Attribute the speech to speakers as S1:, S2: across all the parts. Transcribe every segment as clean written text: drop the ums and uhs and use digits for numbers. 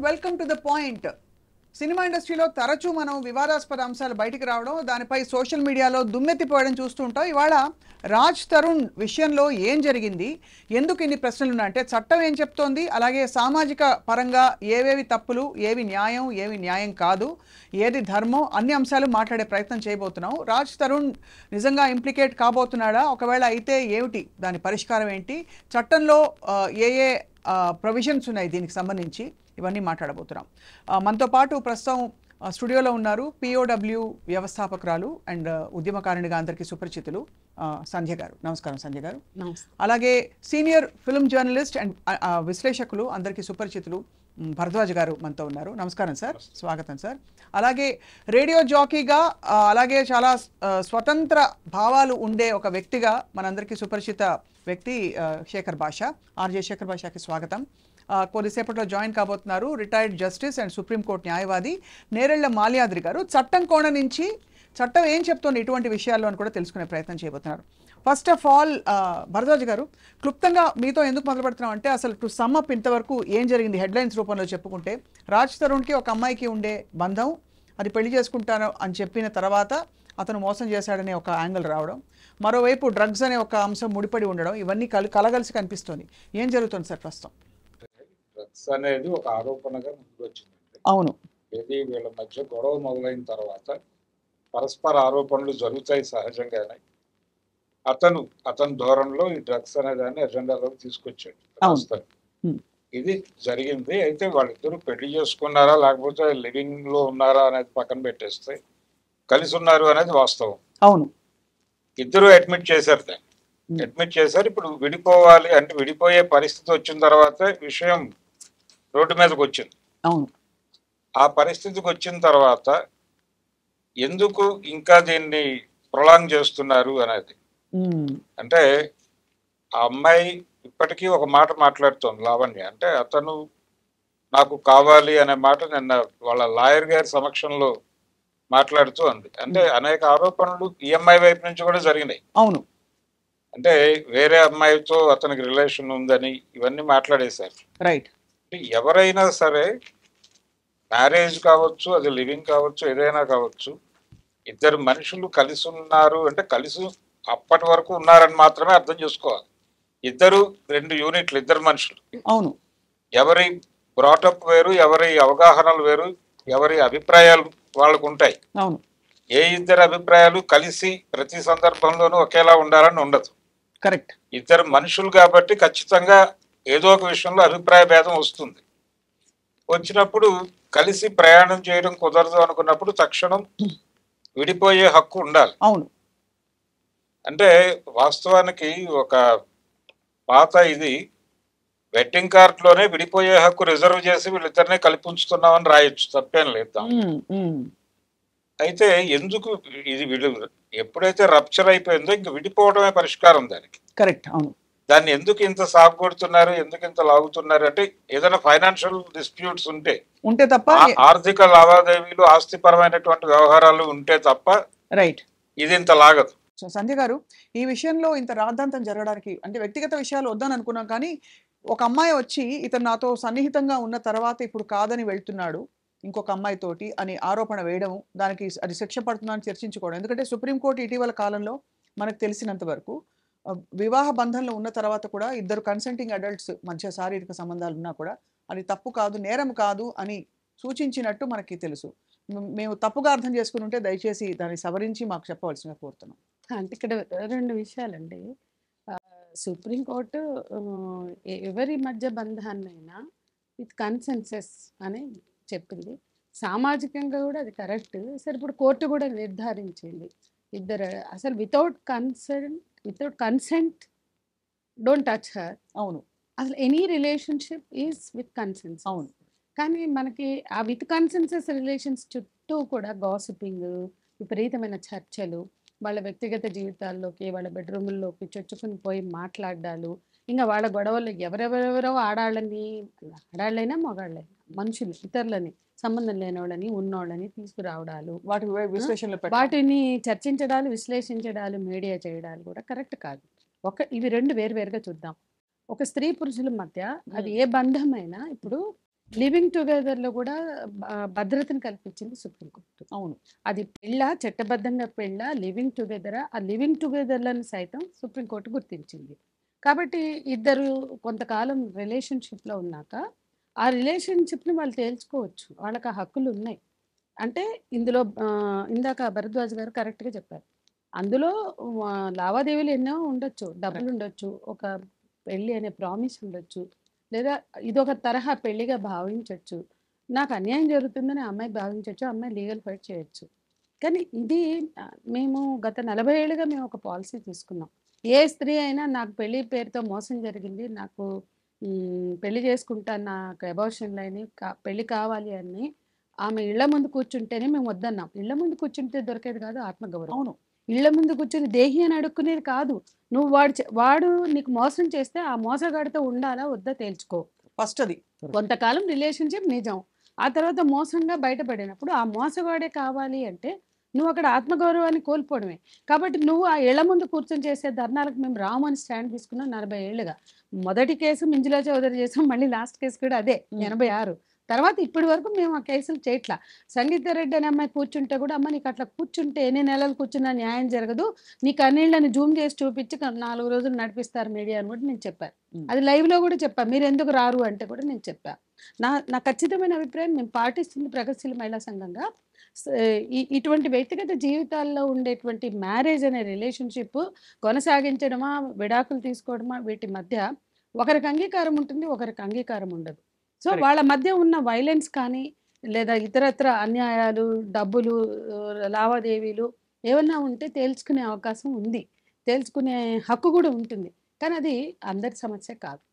S1: Welcome to the point. Cinema ఇండస్ట్రీలో తరచూ మనం వివాదాస్పద అంశాలు బయటికి రావడం, దానిపై సోషల్ మీడియాలో దుమ్మెత్తిపోవడం చూస్తూ ఉంటాం. ఇవాళ రాజ్ తరుణ్ విషయంలో ఏం జరిగింది, ఎందుకు ఇన్ని ప్రశ్నలు ఉన్నాయంటే చట్టం ఏం చెప్తోంది, అలాగే సామాజిక పరంగా ఏవేవి తప్పులు, ఏవి న్యాయం కాదు, ఏది ధర్మం, అన్ని అంశాలు మాట్లాడే ప్రయత్నం చేయబోతున్నాం. రాజ్ తరుణ్ నిజంగా ఇంప్లికేట్ కాబోతున్నాడా, ఒకవేళ అయితే ఏమిటి దాని పరిష్కారం ఏంటి, చట్టంలో ఏ ఏ ప్రొవిజన్స్ ఉన్నాయి దీనికి సంబంధించి, ఇవన్నీ మాట్లాడబోతున్నాం. మనతో పాటు ప్రస్తుతం స్టూడియోలో ఉన్నారు పిఓడబ్ల్యూ వ్యవస్థాపకురాలు అండ్ ఉద్యమకారిణిగా అందరికీ సుపరిచితులు సంధ్య గారు. నమస్కారం సంధ్య గారు. అలాగే సీనియర్ ఫిల్మ్ జర్నలిస్ట్ అండ్ విశ్లేషకులు అందరికీ సుపరిచితులు భరద్వాజ్ గారు మనతో ఉన్నారు. నమస్కారం సార్, స్వాగతం సార్. అలాగే రేడియో జాకీగా, అలాగే చాలా స్వతంత్ర భావాలు ఉండే ఒక వ్యక్తిగా మనందరికీ సుపరిచిత వ్యక్తి శేఖర్ భాషా, ఆర్జే శేఖర్ భాషాకి స్వాగతం. కొద్దిసేపట్లో జాయిన్ కాబోతున్నారు రిటైర్డ్ జస్టిస్ అండ్ సుప్రీంకోర్టు న్యాయవాది నేరెళ్ల మాల్యాద్రి గారు. చట్టం కోణ నుంచి చట్టం ఏం చెప్తోంది ఇటువంటి విషయాల్లో అని కూడా తెలుసుకునే ప్రయత్నం చేయబోతున్నారు. ఫస్ట్ ఆఫ్ ఆల్ భరద్వాజ్ గారు, క్లుప్తంగా మీతో ఎందుకు మొదలు పెడుతున్నాం అంటే, అసలు టు సమ్ అప్ ఇంతవరకు ఏం జరిగింది హెడ్లైన్స్ రూపంలో చెప్పుకుంటే, రాజ్ తరుణ్కి ఒక అమ్మాయికి ఉండే బంధం, అది పెళ్లి చేసుకుంటాను అని చెప్పిన తర్వాత అతను మోసం చేశాడనే ఒక యాంగిల్ రావడం, మరోవైపు డ్రగ్స్ అనే ఒక అంశం ముడిపడి ఉండడం, ఇవన్నీ కలగలిసి కనిపిస్తుంది. ఏం జరుగుతుంది సార్ ప్రస్తుతం?
S2: డ్రగ్స్ అనేది ఒక ఆరోపణగా ముందుకు వచ్చిందండి.
S1: అవును,
S2: ఏది వీళ్ళ మధ్య గొడవ మొదలైన తర్వాత పరస్పర ఆరోపణలు జరుగుతాయి సహజంగానే. అతని ధోరణిలో ఈ డ్రగ్స్ అనే దాన్ని ఎజెండాలోకి తీసుకొచ్చాడు రాస్తాడు. ఇది జరిగింది. అయితే వాళ్ళిద్దరూ పెళ్లి చేసుకున్నారా లేకపోతే లివింగ్ లో ఉన్నారా అనేది పక్కన పెట్టేస్తే కలిసి ఉన్నారు అనేది వాస్తవం.
S1: అవును,
S2: ఇద్దరు అడ్మిట్ చేశారు దాన్ని. అడ్మిట్ చేశారు. ఇప్పుడు విడిపోవాలి అంటే విడిపోయే పరిస్థితి వచ్చిన తర్వాత విషయం రోడ్డు మీదకి వచ్చింది.
S1: అవును,
S2: ఆ పరిస్థితికి వచ్చిన తర్వాత ఎందుకు ఇంకా దీన్ని ప్రొలాంగ్ చేస్తున్నారు అనేది, అంటే ఆ అమ్మాయి ఇప్పటికీ ఒక మాట మాట్లాడుతోంది లావణ్య. అంటే అతను నాకు కావాలి అనే మాట నిన్న వాళ్ళ లాయర్ గారి సమక్షంలో మాట్లాడుతూ అంది. అంటే అనేక ఆరోపణలు ఈ అమ్మాయి వైపు నుంచి కూడా జరిగినాయి.
S1: అవును,
S2: అంటే వేరే అమ్మాయితో అతనికి రిలేషన్ ఉందని ఇవన్నీ మాట్లాడేశారు.
S1: రైట్.
S2: ఎవరైనా సరే మ్యారేజ్ కావచ్చు, అది లివింగ్ కావచ్చు, ఏదైనా కావచ్చు, ఇద్దరు మనుషులు కలిసి ఉన్నారు అంటే కలిసి అప్పటి వరకు ఉన్నారని మాత్రమే అర్థం చేసుకోవాలి. ఇద్దరు రెండు యూనిట్లు, ఇద్దరు మనుషులు.
S1: అవును,
S2: ఎవరి బ్రాటప్ వేరు, ఎవరి అవగాహనలు వేరు, ఎవరి అభిప్రాయాలు వాళ్ళకు ఉంటాయి.
S1: అవును,
S2: ఏ ఇద్దరు అభిప్రాయాలు కలిసి ప్రతి సందర్భంలోనూ ఒకేలా ఉండాలని ఉండదు.
S1: కరెక్ట్.
S2: ఇద్దరు మనుషులు కాబట్టి ఖచ్చితంగా ఏదో ఒక విషయంలో అభిప్రాయ భేదం వస్తుంది. వచ్చినప్పుడు కలిసి ప్రయాణం చేయడం కుదరదు అనుకున్నప్పుడు తక్షణం విడిపోయే హక్కు ఉండాలి.
S1: అవును,
S2: అంటే వాస్తవానికి ఒక పాత ఇది వెడ్డింగ్ కార్డులోనే విడిపోయే హక్కు రిజర్వ్ చేసి వీళ్ళిద్దరినే కలిపి ఉంచుతున్నామని రాయొచ్చు, తప్పేం లేదు. అయితే ఎందుకు ఇది ఎప్పుడైతే రప్చర్ అయిపోయిందో ఇంక విడిపోవడమే పరిష్కారం దానికి.
S1: కరెక్ట్. అవును,
S2: దాన్ని ఎందుకు ఇంత సాగు కొడుతున్నారు, ఎందుకు ఇంత లాగుతున్నారు అంటే ఏదైనా ఫైనాన్షియల్ డిస్ప్యూట్స్ ఉంటే
S1: తప్ప,
S2: ఆర్థిక లావాదేవీలు, ఆస్తిపరమైనటువంటి వ్యవహారాలు ఉంటే తప్ప
S1: రైట్,
S2: ఇది ఇంత లాగదు.
S1: సో సంధ్య గారు, ఈ విషయంలో ఇంత రాద్ధాంతం జరగడానికి అంటే వ్యక్తిగత విషయాలు వద్దని అనుకున్నాం, కానీ ఒక అమ్మాయి వచ్చి ఇతను నాతో సన్నిహితంగా ఉన్న తర్వాత ఇప్పుడు కాదని వెళ్తున్నాడు ఇంకొక అమ్మాయితోటి అని ఆరోపణ వేయడం, దానికి అది శిక్ష పడుతుందని చర్చించుకోవడం. ఎందుకంటే సుప్రీంకోర్టు ఇటీవల కాలంలో మనకు తెలిసినంత వరకు వివాహ బంధంలో ఉన్న తర్వాత కూడా ఇద్దరు కన్సెంటింగ్ అడల్ట్స్ మధ్య శారీరక సంబంధాలు ఉన్నా కూడా అది తప్పు కాదు, నేరం కాదు అని సూచించినట్టు మనకి తెలుసు. మేము తప్పుగా అర్థం చేసుకుని ఉంటే దయచేసి దాన్ని సవరించి మాకు చెప్పవలసిందిగా కోరుతున్నాం.
S3: అంటే ఇక్కడ రెండు విషయాలండి. సుప్రీంకోర్టు ఎవరి మధ్య బంధాన్నైనా విత్ కన్సెన్సెస్ అని చెప్పింది. సామాజికంగా కూడా అది కరెక్ట్. సరే, ఇప్పుడు కోర్టు కూడా నిర్ధారించింది ఇద్దరు అసలు without consent don't touch her.
S1: అవును,
S3: అసలు any relationship is with conscience.
S1: అవును,
S3: కానీ మనకి ఆ విత్ కన్సెన్సెస్ రిలేషన్స్ చుట్టూ కూడా గాసిపింగ్, విపరీతమైన చర్చలు, వాళ్ళ వ్యక్తిగత జీవితాల్లోకి, వాళ్ళ బెడ్రూముల్లోకి చొచ్చుకుని పోయి మాట్లాడాలు, ఇంకా వాళ్ళ గొడవలు ఎవరెవరెవరో ఆడాళ్ళైనా మగాళ్ళైనా మనుషులు ఇతరులని సంబంధం లేని వాళ్ళని ఉన్నోళ్ళని తీసుకురావడాలు, వాటిని చర్చించడాలు, విశ్లేషించడాలు, మీడియా చేయడాలు కూడా కరెక్ట్ కాదు. ఇవి రెండు వేరువేరుగా చూద్దాం. ఒక స్త్రీ పురుషుల మధ్య అది ఏ బంధమైనా ఇప్పుడు లివింగ్ టుగెదర్లో కూడా భద్రతను కల్పించింది సుప్రీంకోర్టు.
S1: అవును.
S3: అది చట్టబద్ధంగా లివింగ్ టుగెదరా, ఆ లివింగ్ టుగెదర్లను సైతం సుప్రీంకోర్టు గుర్తించింది. కాబట్టి ఇద్దరు కొంతకాలం రిలేషన్షిప్లో ఉన్నాక ఆ రిలేషన్షిప్ని వాళ్ళు తేల్చుకోవచ్చు, వాళ్ళకి ఆ హక్కులు ఉన్నాయి. అంటే ఇందులో ఇందాక భరద్వాజ్ గారు కరెక్ట్గా చెప్పారు. అందులో లావాదేవీలు ఎన్నో ఉండొచ్చు, డబ్బులు ఉండొచ్చు, ఒక పెళ్ళి అనే ప్రామిస్ ఉండొచ్చు, లేదా ఇదొక తరహా పెళ్లిగా భావించవచ్చు. నాకు అన్యాయం జరుగుతుందని ఆ అమ్మాయి భావించవచ్చు, ఆ అమ్మాయి లీగల్ ఫైట్ చేయొచ్చు. కానీ ఇది మేము గత 40 ఏళ్ళుగా మేము ఒక పాలసీ తీసుకున్నాం. ఏ స్త్రీ అయినా నాకు పెళ్లి పేరుతో మోసం జరిగింది, నాకు పెళ్లి చేసుకుంటాను, నాకు అబార్షన్ లైని పెళ్లి కావాలి అని ఆమె ఇళ్ల ముందు కూర్చుంటేనే మేము వద్దన్నాం. ఇళ్ల ముందు కూర్చుంటే దొరికేది కాదు ఆత్మగౌరవం.
S1: అవును.
S3: ఇళ్ల ముందు కూర్చొని దేహి అని అడుక్కునేది కాదు. నువ్వు వాడు నీకు మోసం చేస్తే ఆ మోసగాడితో ఉండాలా వద్దా తేల్చుకో.
S1: ఫస్ట్ అది.
S3: కొంతకాలం రిలేషన్షిప్ నిజం, ఆ తర్వాత మోసంగా బయటపడినప్పుడు ఆ మోసగాడే కావాలి అంటే నువ్వు అక్కడ ఆత్మగౌరవాన్ని కోల్పోవడమే. కాబట్టి నువ్వు ఆ ఇళ్ల ముందు కూర్చొని చేసే ధర్నాలకు మేము రామని స్టాండ్ తీసుకున్నాం 40 ఏళ్ళుగా. మొదటి కేసు మింజులా చౌదరి చేసాం, మళ్ళీ లాస్ట్ కేసు కూడా అదే 86. తర్వాత ఇప్పటి వరకు మేము ఆ కేసులు చేయట్లా. సంగీత రెడ్డి అనే అమ్మాయి కూర్చుంటే కూడా, అమ్మ నీకు అట్లా కూర్చుంటే ఎన్ని నెలలు కూర్చున్నా న్యాయం జరగదు, నీ కన్నీళ్ళని జూమ్ చేసి చూపించి 4 రోజులు నడిపిస్తారు మీడియా అని కూడా నేను చెప్పాను. అది లైవ్లో కూడా చెప్పాను. మీరు ఎందుకు రారు అంటే కూడా నేను చెప్పాను. నా ఖచ్చితమైన అభిప్రాయం మేము పాటిస్తుంది ప్రగతిశీల మహిళా సంఘంగా. ఇటువంటి వ్యక్తిగత జీవితాల్లో ఉండేటువంటి మ్యారేజ్ అనే రిలేషన్షిప్ కొనసాగించడమా, విడాకులు తీసుకోవడమా, వీటి మధ్య ఒకరికి అంగీకారం ఉంటుంది, ఒకరికి అంగీకారం ఉండదు. సో వాళ్ళ మధ్య ఉన్న వైలెన్స్ కానీ, లేదా ఇతరత్ర అన్యాయాలు, డబ్బులు, లావాదేవీలు ఏమన్నా ఉంటే తేల్చుకునే అవకాశం ఉంది, తేల్చుకునే హక్కు కూడా ఉంటుంది. కానీ అది అందరి సమస్య కాదు,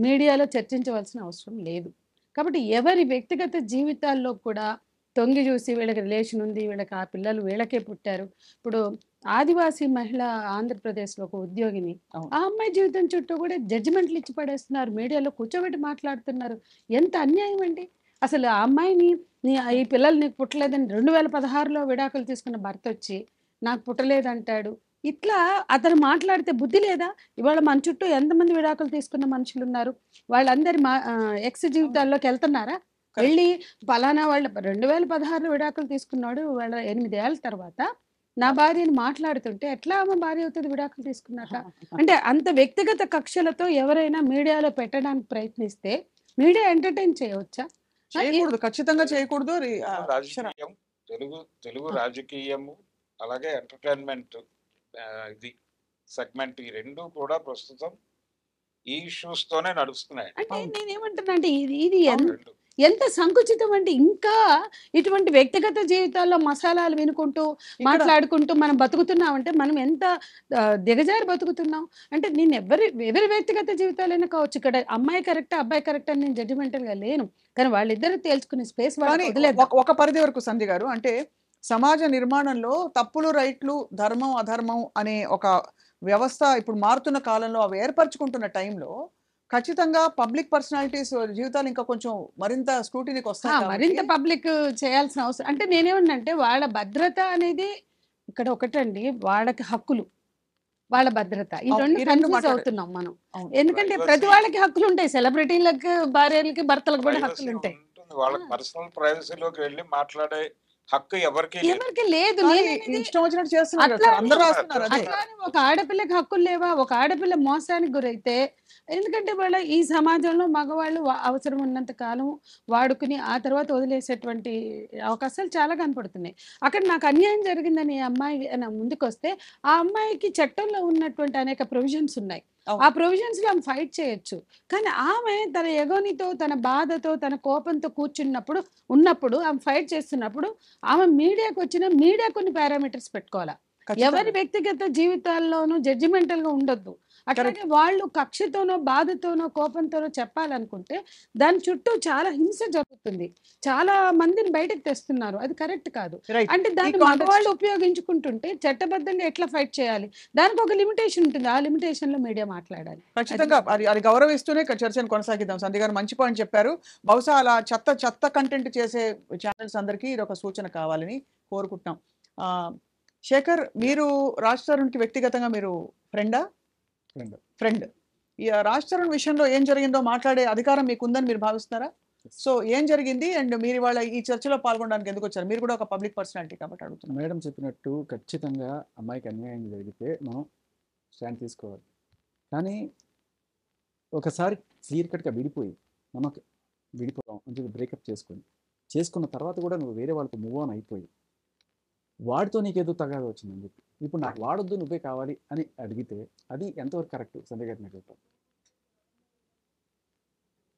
S3: మీడియాలో చర్చించవలసిన అవసరం లేదు. కాబట్టి ఎవరి వ్యక్తిగత జీవితాల్లో కూడా తొంగి చూసి వీళ్ళకి రిలేషన్ ఉంది, వీళ్ళకి ఆ పిల్లలు వీళ్ళకే పుట్టారు. ఇప్పుడు ఆదివాసీ మహిళ ఆంధ్రప్రదేశ్లో ఒక ఉద్యోగిని, ఆ అమ్మాయి జీవితం చుట్టూ కూడా జడ్జిమెంట్లు ఇచ్చి పడేస్తున్నారు, మీడియాలో కూర్చోబెట్టి మాట్లాడుతున్నారు. ఎంత అన్యాయం అండి అసలు! ఆ అమ్మాయిని ఈ పిల్లలు నీకు పుట్టలేదని 2016లో విడాకులు తీసుకున్న భర్త వచ్చి నాకు పుట్టలేదంటాడు. ఇట్లా అతను మాట్లాడితే బుద్ధి లేదా? ఇవాళ మన చుట్టూ ఎంతమంది విడాకులు తీసుకున్న మనుషులు ఉన్నారు, వాళ్ళందరి ఎక్స్ జీవితాల్లోకి వెళ్తున్నారా? వెళ్ళి పలానా వాళ్ళు 2016లో విడాకులు తీసుకున్నాడు, వాళ్ళ 8 ఏళ్ళ తర్వాత నా భార్యని మాట్లాడుతుంటే ఎట్లా ఆమె భార్య అవుతుంది విడాకులు తీసుకున్నాక? అంటే అంత వ్యక్తిగత కక్షలతో ఎవరైనా మీడియాలో పెట్టడానికి ప్రయత్నిస్తే మీడియా ఎంటర్టైన్ చేయవచ్చా?
S1: చేయకూడదు, ఖచ్చితంగా చేయకూడదు.
S2: రాజకీయం, తెలుగు రాజకీయము, అలాగే ఎంటర్టైన్మెంట్ ఇది సెగ్మెంట్, ఈ రెండు కూడా ప్రస్తుతం ఈ ఇష్యూస్ తోనే నడుస్తున్నాయి.
S3: అంటే నేనేమంటున్నా అంటే ఇది ఎంత సంకుచితం అంటే, ఇంకా ఇటువంటి వ్యక్తిగత జీవితాల్లో మసాలాలు వినుకుంటూ మాట్లాడుకుంటూ మనం బతుకుతున్నామంటే మనం ఎంత దిగజారి బతుకుతున్నాం అంటే. నేను ఎవరి వ్యక్తిగత జీవితాలైనా కావచ్చు, ఇక్కడ అమ్మాయి కరెక్ట్ అబ్బాయి కరెక్ట్ అని నేను జడ్జిమెంటల్గా లేను, కానీ వాళ్ళిద్దరూ తేల్చుకునే స్పేస్
S1: ఒక పరిధి వరకు సంధి గారు. అంటే సమాజ నిర్మాణంలో తప్పులు రైట్లు, ధర్మం అధర్మం అనే ఒక వ్యవస్థ ఇప్పుడు మారుతున్న కాలంలో అవి ఏర్పరచుకుంటున్న టైంలో ఖచ్చితంగా పబ్లిక్ పర్సనాలిటీస్ జీవితాలు ఇంకా కొంచెం మరింత స్క్రూటినీకి వస్తాయి,
S3: మరింత పబ్లిక్ చేయాల్సిన అవసరం. అంటే నేనేమన్నంటే వాళ్ళ భద్రత అనేది ఇక్కడ ఒకటండి, వాళ్ళకి హక్కులు, వాళ్ళ భద్రత, ఈ రెండు కన్ఫ్యూజ్ అవుతున్నాం మనం. ఎందుకంటే ప్రతి వాళ్ళకి హక్కులు ఉంటాయి, సెలబ్రిటీలకు, భార్యలకి, భర్తలకు కూడా హక్కులు ఉంటాయి.
S2: వాళ్ళకి పర్సనల్ ప్రైవసీలోకి వెళ్ళి మాట్లాడే హక్కు ఎవరికి
S3: లేదు. ఒక ఆడపిల్లకి హక్కులు లేవా? ఒక ఆడపిల్ల మోసానికి గురైతే, ఎందుకంటే వాళ్ళ ఈ సమాజంలో మగవాళ్ళు అవసరం ఉన్నంత కాలం వాడుకుని ఆ తర్వాత వదిలేసేటువంటి అవకాశాలు చాలా కనపడుతున్నాయి. అక్కడ నాకు అన్యాయం జరిగిందని అమ్మాయి ముందుకు వస్తే ఆ అమ్మాయికి చట్టంలో ఉన్నటువంటి అనేక ప్రొవిజన్స్ ఉన్నాయి, ఆ ప్రొవిజన్స్లో ఆమె ఫైట్ చేయొచ్చు. కానీ ఆమె తన ఎగోనితో, తన బాధతో, తన కోపంతో ఉన్నప్పుడు ఆమె ఫైట్ చేస్తున్నప్పుడు ఆమె మీడియాకి వచ్చిన మీడియా కొన్ని పారామీటర్స్ పెట్టుకోవాలా. ఎవరి వ్యక్తిగత జీవితాల్లోనూ జడ్జిమెంటల్గా ఉండొద్దు. అట్లాగే వాళ్ళు కక్షతోనో, బాధతోనో, కోపంతోనో చెప్పాలనుకుంటే దాని చుట్టూ చాలా హింస జరుగుతుంది, చాలా మందిని బయటకు తెస్తున్నారు, అది కరెక్ట్ కాదు. అంటే దాన్ని మగవాళ్ళు ఉపయోగించుకుంటుంటే చట్టబద్ధంగా ఎట్లా ఫైట్ చేయాలి, దానికి ఒక లిమిటేషన్ ఉంటుంది, ఆ లిమిటేషన్ లో మీడియా మాట్లాడాలి.
S1: ఖచ్చితంగా అది గౌరవిస్తూనే చర్చను కొనసాగిద్దాం. సంధ్య గారు మంచి పాయింట్ చెప్పారు. బహుశా అలా చెత్త కంటెంట్ చేసే ఛానల్స్ అందరికీ ఇది ఒక సూచన కావాలని కోరుకుంటున్నాం. శేఖర్, మీరు రాజ్ తరుణ్కి వ్యక్తిగతంగా మీరు ఫ్రెండ్. ఈ రాజ్ తరుణ్ విషయంలో ఏం జరిగిందో మాట్లాడే అధికారం మీకు ఉందని మీరు భావిస్తున్నారా? సో ఏం జరిగింది అండ్ మీరు ఇవాళ ఈ చర్చలో పాల్గొనడానికి ఎందుకు వచ్చారు? మీరు కూడా ఒక పబ్లిక్ పర్సనాలిటీ కాబట్టి అడుగుతున్నారు.
S4: మేడం చెప్పినట్టు ఖచ్చితంగా అమ్మాయికి అన్యాయం జరిగితే మనం స్టాండ్ తీసుకోవాలి. కానీ ఒకసారి క్లియర్ కట్గా విడిపోయి మనకు విడిపోవడం అంటే బ్రేకప్ చేసుకున్న తర్వాత కూడా నువ్వు వేరే వాళ్ళతో మూవ్ ఆన్ అయిపోయి వాడితో నీకేదో తగాదా వచ్చిందని చెప్పి ఇప్పుడు నాకు వాడొద్దు నువ్వే కావాలి అని అడిగితే అది ఎంతవరకు కరెక్ట్? సంజయ్ గారు నాకు చెప్తాను.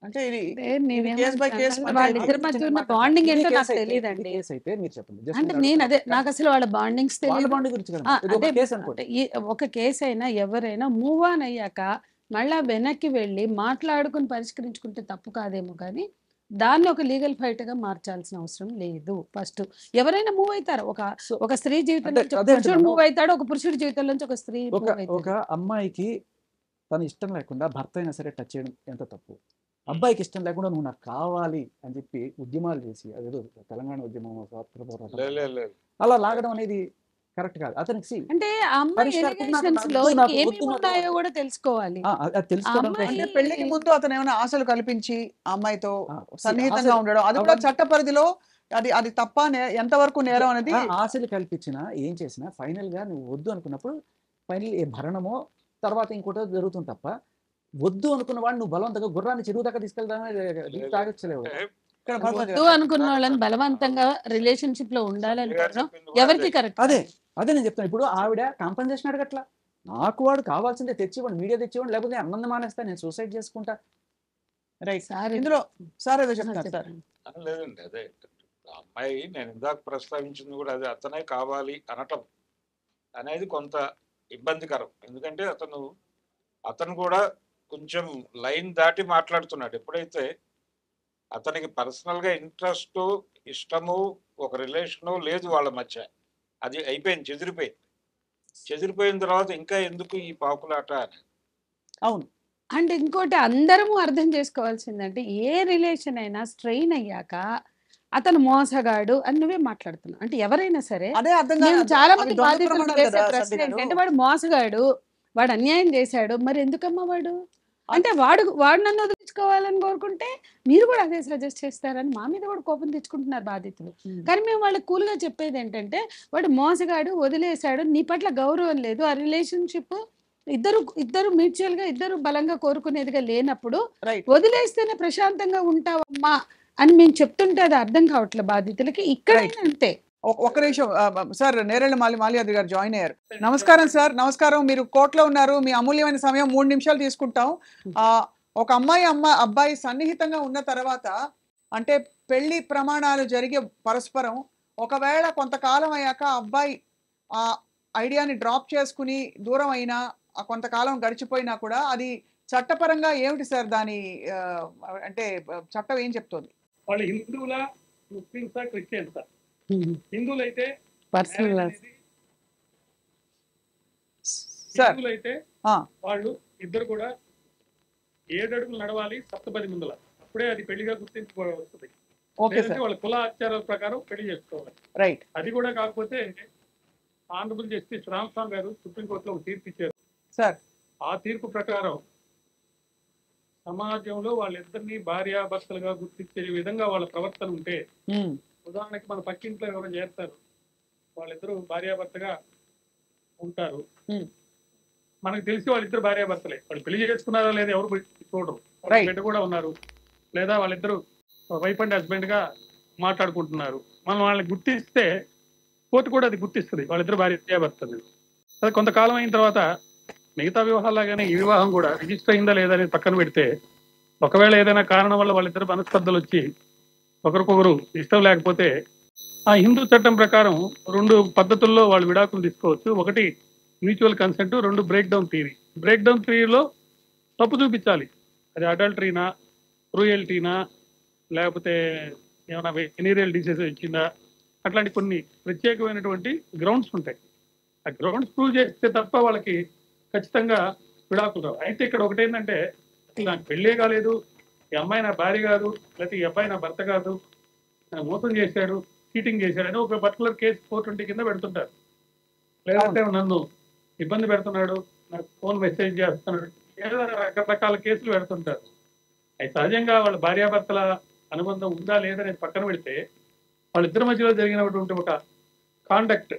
S1: అంటే ఇది
S3: నేనేమంటున్నాను,
S1: కేస్ బై కేస్
S3: వాళ్ళిద్దరి మధ్య ఉన్న బాండింగ్ ఏంటో నాకు తెలియదండి.
S4: కేసు అయితే మీరు చెప్పండి.
S3: అంటే నేను అదే, నాకు అసలు వాళ్ళ బాండింగ్స్
S4: వాళ్ళ
S3: తెలియదు.
S4: బాండింగ్ గురించి కదా,
S3: ఆ,
S4: ఇది ఒక
S3: అదే,
S4: కేసు అనుకోండి.
S3: ఒక కేసు అయినా ఎవరైనా మూవ్ ఆన్ అయ్యాక మళ్ళా వెనక్కి వెళ్ళి మాట్లాడుకుని పరిష్కరించుకుంటే తప్పు కాదేమో, కానీ దాన్ని ఒక లీగల్ ఫైట్ గా మార్చాల్సిన అవసరం లేదు. ఫస్ట్ ఎవరైనా మూవ్ అవుతారు, ఒక స్త్రీ జీవితం
S4: అంటే
S3: నుంచి ఒక
S4: అదే
S3: పురుషుడు
S4: అంటున్నాను.
S3: మూవ్ అవుతాడు, ఒక పురుషుడి జీవితం నుంచి ఒక స్త్రీ
S4: ఒక
S3: మూవ్ అవుతాడు.
S4: ఒక అమ్మాయికి తన ఇష్టం లేకుండా భర్త అయినా సరే టచ్ చేయడం ఎంత తప్పు? అబ్బాయికి ఇష్టం లేకుండా నువ్వు నాకు కావాలి అని చెప్పి ఉద్యమాలు చేసి అదేదో తెలంగాణ ఉద్యమం స్వాతంత్ర పోరాటం అలా లాగడం అనేది కరెక్ట్ కాదు. అతనికి
S3: అంటే ఆ అమ్మాయి
S4: పరిష్కారం
S3: ఎలిగేషన్స్ లో
S4: నాకు
S3: ఏమేమి
S4: వద్దు, నాకు
S3: ఉన్నాయో కూడా తెలుసుకోవాలి.
S4: అది తెలుసుకోవడం
S3: అమ్మాయి-
S1: అంటే పెళ్లికి ముందు అతను ఏమైనా ఆశలు కల్పించి ఆ అమ్మాయితో
S4: ఆ,
S1: సన్నిహితంగా
S4: ఆశలు-
S1: ఉండడం, అది కూడా
S4: అవన్నీ-
S1: చట్ట పరిధిలో అది తప్ప ఎంతవరకు నేరం అనేది
S4: ఆశలు కల్పించినా ఏం చేసినా ఫైనల్ గా నువ్వు వద్దు అనుకున్నప్పుడు ఫైనల్ ఏ భరణమో తర్వాత ఇంకోటో జరుగుతుంది తప్ప వద్దు అనుకున్న వాడు నువ్వు బలవంతంగా గుర్రాన్ని చెరువు దాకా తీసుకెళ్తానే తాగొచ్చలేవు.
S1: ఇక్కడ భర్త
S3: వద్దు అనుకున్న వాళ్ళని బలవంతంగా రిలేషన్షిప్ లో ఉండాలనుకోవడం ఎవరికి కరెక్ట్?
S4: అదే నేను చెప్తాను. ఇప్పుడు ఆవిడ కాంపన్సేషన్ అడగట్లా, నాకు వాడు కావాల్సిందే తెచ్చివ్వండి, మీడియా తెచ్చివ్వండి, లేకపోతే అన్నం మానేస్తా, నేను సూసైడ్ చేసుకుంటా.
S1: రైట్.
S3: సార్
S1: ఇందులో సార్ ఏదో చెప్తారు సార్.
S2: లేదండి, అదే ఆ అమ్మాయి నేను ఇందాక ప్రస్తావించింది కూడా అదే, అతనే కావాలి అనటం అనేది కొంత ఇబ్బందికరం. ఎందుకంటే అతను కూడా కొంచెం లైన్ దాటి మాట్లాడుతున్నాడు. ఎప్పుడైతే అతనికి పర్సనల్గా ఇంట్రెస్ట్, ఇష్టము, ఒక రిలేషను లేదు వాళ్ళ మధ్య, అది అయిపోయింది, చెదిరిపోయిన తర్వాత ఇంకా ఎందుకు ఈ పాకులాట అని.
S1: అవును.
S3: అండ్ ఇంకోటి అందరము అర్థం చేసుకోవాల్సిందంటే ఏ రిలేషన్ అయినా స్ట్రెయిన్ అయ్యాక అతను మోసగాడు అని నువ్వే మాట్లాడుతున్నావు. అంటే ఎవరైనా సరే,
S1: అదే అర్థం
S3: నేను
S1: కాదు.
S3: చాలా
S1: అవి
S3: మంది
S1: దొంగ
S3: బాధితులకు
S1: ప్రమాణాలు
S3: వేసే
S1: కదా
S3: ప్రశ్న
S1: సంధ్య గారు.
S3: ఏంటంటే వాడు మోసగాడు, వాడు అన్యాయం చేశాడు, మరి ఎందుకమ్మా అంటే వాడు నన్ను వదిలించుకోవాలని కోరుకుంటే మీరు కూడా అదే సజెస్ట్ చేస్తారని మా మీద కూడా కోపం తెచ్చుకుంటున్నారు బాధితులు. కానీ మేము వాళ్ళకి కూల్గా చెప్పేది ఏంటంటే వాడు మోసగాడు, వదిలేశాడు, నీ పట్ల గౌరవం లేదు, ఆ రిలేషన్షిప్ ఇద్దరు మ్యూచువల్ గా ఇద్దరు బలంగా కోరుకునేదిగా లేనప్పుడు
S1: రైట్.
S3: వదిలేస్తేనే ప్రశాంతంగా ఉంటావమ్మా అని మేము చెప్తుంటే అది అర్థం కావట్లేదు బాధితులకి. ఇక్కడైనా అంతే.
S1: ఒక్క నిమిషం సార్, నేరేళ్ల మాల్యాద్రి గారు జాయిన్ అయ్యారు. నమస్కారం సార్. నమస్కారం. మీరు కోర్టులో ఉన్నారు, మీ అమూల్యమైన సమయం 3 నిమిషాలు తీసుకుంటాం. ఒక అబ్బాయి సన్నిహితంగా ఉన్న తర్వాత అంటే పెళ్లి ప్రమాణాలు జరిగే పరస్పరం, ఒకవేళ కొంతకాలం అయ్యాక అబ్బాయి ఆ ఐడియాని డ్రాప్ చేసుకుని దూరం అయినా, కొంతకాలం గడిచిపోయినా కూడా అది చట్టపరంగా ఏమిటి సార్ దాని అంటే చట్టం ఏం చెప్తోంది?
S5: వాళ్ళు హిందువుల, ముస్లింసా, క్రిస్టియన్సా? హిందువులైతే
S3: పర్సనల్
S1: సార్
S5: వాళ్ళు ఇద్దరు కూడా 7 అడుగులు నడవాలి సప్తపది ముందల, అప్పుడే అది పెళ్లిగా గుర్తించుకోవస్తుంది.
S1: Okay sir.
S5: వాళ్ళ కుల ఆచారాల ప్రకారం పెళ్లి చేసుకోవాలి.
S1: రైట్.
S5: అది కూడా కాకపోతే ఆనరబుల్ జస్టిస్ రామస్వామి గారు సుప్రీంకోర్టులో ఒక తీర్పు ఇచ్చారు
S1: సార్.
S5: ఆ తీర్పు ప్రకారం సమాజంలో వాళ్ళిద్దరినీ భార్యాభర్తలుగా గుర్తించే విధంగా వాళ్ళ ప్రవర్తన ఉంటే, ఉదాహరణకి మన పక్కింట్లో ఎవరు చేస్తారు, వాళ్ళిద్దరూ భార్యాభర్తగా ఉంటారు, మనకు తెలిసి వాళ్ళిద్దరు భార్యాభర్తలే, వాళ్ళు పెళ్లి చేసుకున్నారా లేదా ఎవరు చూడరు, బిడ్డ కూడా ఉన్నారు, లేదా వాళ్ళిద్దరు వైఫ్ అండ్ హస్బెండ్ గా మాట్లాడుకుంటున్నారు, మనం వాళ్ళని గుర్తిస్తే కోర్టు కూడా అది గుర్తిస్తుంది వాళ్ళిద్దరు భార్యాభర్తలు. అది కొంతకాలం అయిన తర్వాత మిగతా వివాహాలాగానే ఈ వివాహం కూడా రిజిస్టర్ అయిందా లేదా అనేది పక్కన పెడితే, ఒకవేళ ఏదైనా కారణం వల్ల వాళ్ళిద్దరు మనస్పర్ధలు వచ్చి ఒకరికొకరు ఇష్టం లేకపోతే ఆ హిందూ చట్టం ప్రకారం 2 పద్ధతుల్లో వాళ్ళు విడాకులు తీసుకోవచ్చు. ఒకటి mutual consent, 2 break down theory. Break down థియరీలో తప్పు చూపించాలి, అది అడల్టరీనా, క్రూయల్టీనా, లేకపోతే ఏమైనా వెనీరియల్ డిసీజ్ వచ్చిందా, అట్లాంటి కొన్ని ప్రత్యేకమైనటువంటి గ్రౌండ్స్ ఉంటాయి. ఆ గ్రౌండ్స్ ప్రూవ్ చేస్తే తప్ప వాళ్ళకి ఖచ్చితంగా విడాకులు రావు. అయితే ఇక్కడ ఒకటేంటంటే, నాకు పెళ్ళే కాలేదు, ఈ అమ్మాయి నా భార్య కాదు, లేకపోతే ఈ అబ్బాయి నా భర్త కాదు, మోసం చేశాడు, చీటింగ్ చేశాడు అని ఒక పర్టికులర్ కేసు 420 కింద పెడుతుంటారు. లేదంటే నన్ను ఇబ్బంది పెడుతున్నాడు, నాకు ఫోన్ మెసేజ్ చేస్తున్నాడు, ఏదో రకరకాల కేసులు పెడుతుంటారు. అవి సహజంగా వాళ్ళ భార్యాభర్తల అనుబంధం ఉందా లేదా అనేది పక్కన పెడితే వాళ్ళిద్దరి మధ్యలో జరిగినటువంటి ఒక కాండక్ట్,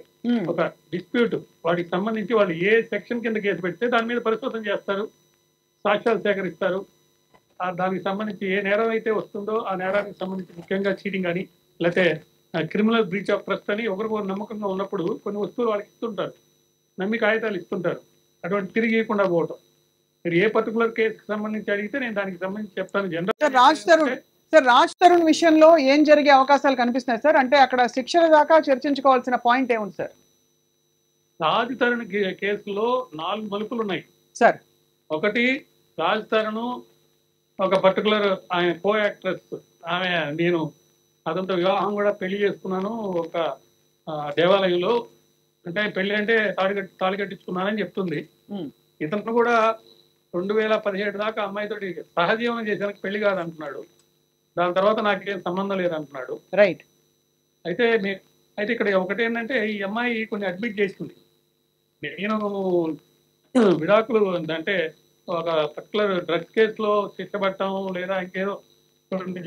S5: ఒక డిస్ప్యూట్, వాటికి సంబంధించి వాళ్ళు ఏ సెక్షన్ కింద కేసు పెడితే దాని మీద పరిశోధన చేస్తారు, సాక్ష్యాలు సేకరిస్తారు. దానికి సంబంధించి ఏ నేరం అయితే వస్తుందో ఆ నేరానికి సంబంధించి ముఖ్యంగా చీటింగ్ అని లేకపోతే క్రిమినల్ బ్రీచ్ ఆఫ్ ట్రస్ట్ అని ఒకరికొకరు నమ్మకంగా ఉన్నప్పుడు కొన్ని వస్తువులు వాళ్ళకి ఇస్తుంటారు, నమ్మి కాగితాలు ఇస్తుంటారు, అటువంటి తిరిగి ఇవ్వకుండా పోవటం. మీరు ఏ పర్టికులర్ కేసుకి సంబంధించి అడిగితే నేను దానికి సంబంధించి చెప్తాను. జనరల్
S1: రాజ్ తరుణ్ విషయంలో ఏం జరిగే అవకాశాలు కనిపిస్తున్నాయి సార్? అంటే అక్కడ శిక్షల దాకా చర్చించుకోవాల్సిన పాయింట్ ఏముంది సార్?
S5: రాజ్ తరుణ్ కేసులో 4 మలుపులు ఉన్నాయి
S1: సార్.
S5: ఒకటి, రాజ్ తరుణ్ ఒక పర్టికులర్ ఆయన కో యాక్ట్రెస్, ఆమె నేను అతనితో వివాహం కూడా పెళ్లి చేసుకున్నాను ఒక దేవాలయంలో, అంటే పెళ్లి అంటే తాళి కట్టించుకున్నానని చెప్తుంది. ఇతను కూడా 2017 దాకా అమ్మాయితోటి సహజీవనం చేసానికి పెళ్లి కాదంటున్నాడు. దాని తర్వాత నాకేం సంబంధం లేదంటున్నాడు.
S1: రైట్.
S5: అయితే ఇక్కడ ఒకటి ఏంటంటే ఈ అమ్మాయి కొన్ని అడ్మిట్ చేస్తుంది. నేను విడాకులు అంటే ఒక పర్టికులర్ డ్రగ్స్ కేసులో శిక్ష పట్టడం లేదా ఇంకేదో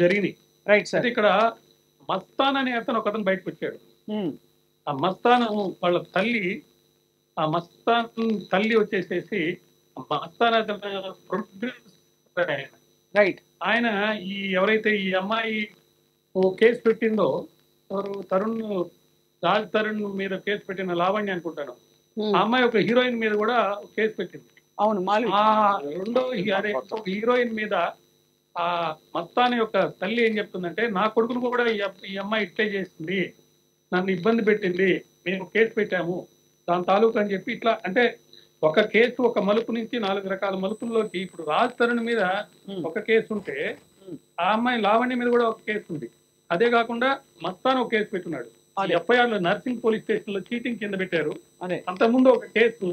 S5: జరిగినాయి.
S1: Right sir.
S5: ఇక్కడ మస్తాన్ అనే అతను ఒకతను బయటకు వచ్చాడు. ఆ మస్తాన్ వాళ్ళ తల్లి, ఆ మస్తాన్ తల్లి వచ్చేసేసి మస్తాన్
S1: రైట్.
S5: ఆయన ఈ ఎవరైతే ఈ అమ్మాయి కేసు పెట్టిందో, ఎవరు రాజ్ తరుణ్ మీద కేసు పెట్టిన లావణ్య అనుకుంటాను, ఆ అమ్మాయి ఒక హీరోయిన్ మీద కూడా కేసు పెట్టింది.
S1: అవును.
S5: ఆ రెండో హీరోయిన్ మీద ఆ మస్తాన్ యొక్క తల్లి ఏం చెప్తుందంటే, నా కొడుకును కూడా ఈ అమ్మాయి ఇట్లే చేసింది, నన్ను ఇబ్బంది పెట్టింది, మేము కేసు పెట్టాము దాని తాలూకు అని చెప్పి ఇట్లా, అంటే ఒక కేసు ఒక మలుపు నుంచి 4 రకాల మలుపుల్లోకి ఇప్పుడు రాజ్ తరుణ్ మీద ఒక కేసు ఉంటే ఆ అమ్మాయి లావణ్య మీద కూడా ఒక కేసు ఉంది. అదే కాకుండా మస్తాన్ ఒక కేసు పెట్టున్నాడు. ఎఫ్ఐఆర్ లో నర్సింగ్ పోలీస్ స్టేషన్ లో చీటింగ్ కింద పెట్టారు. అంతకుముందు ఒక కేసు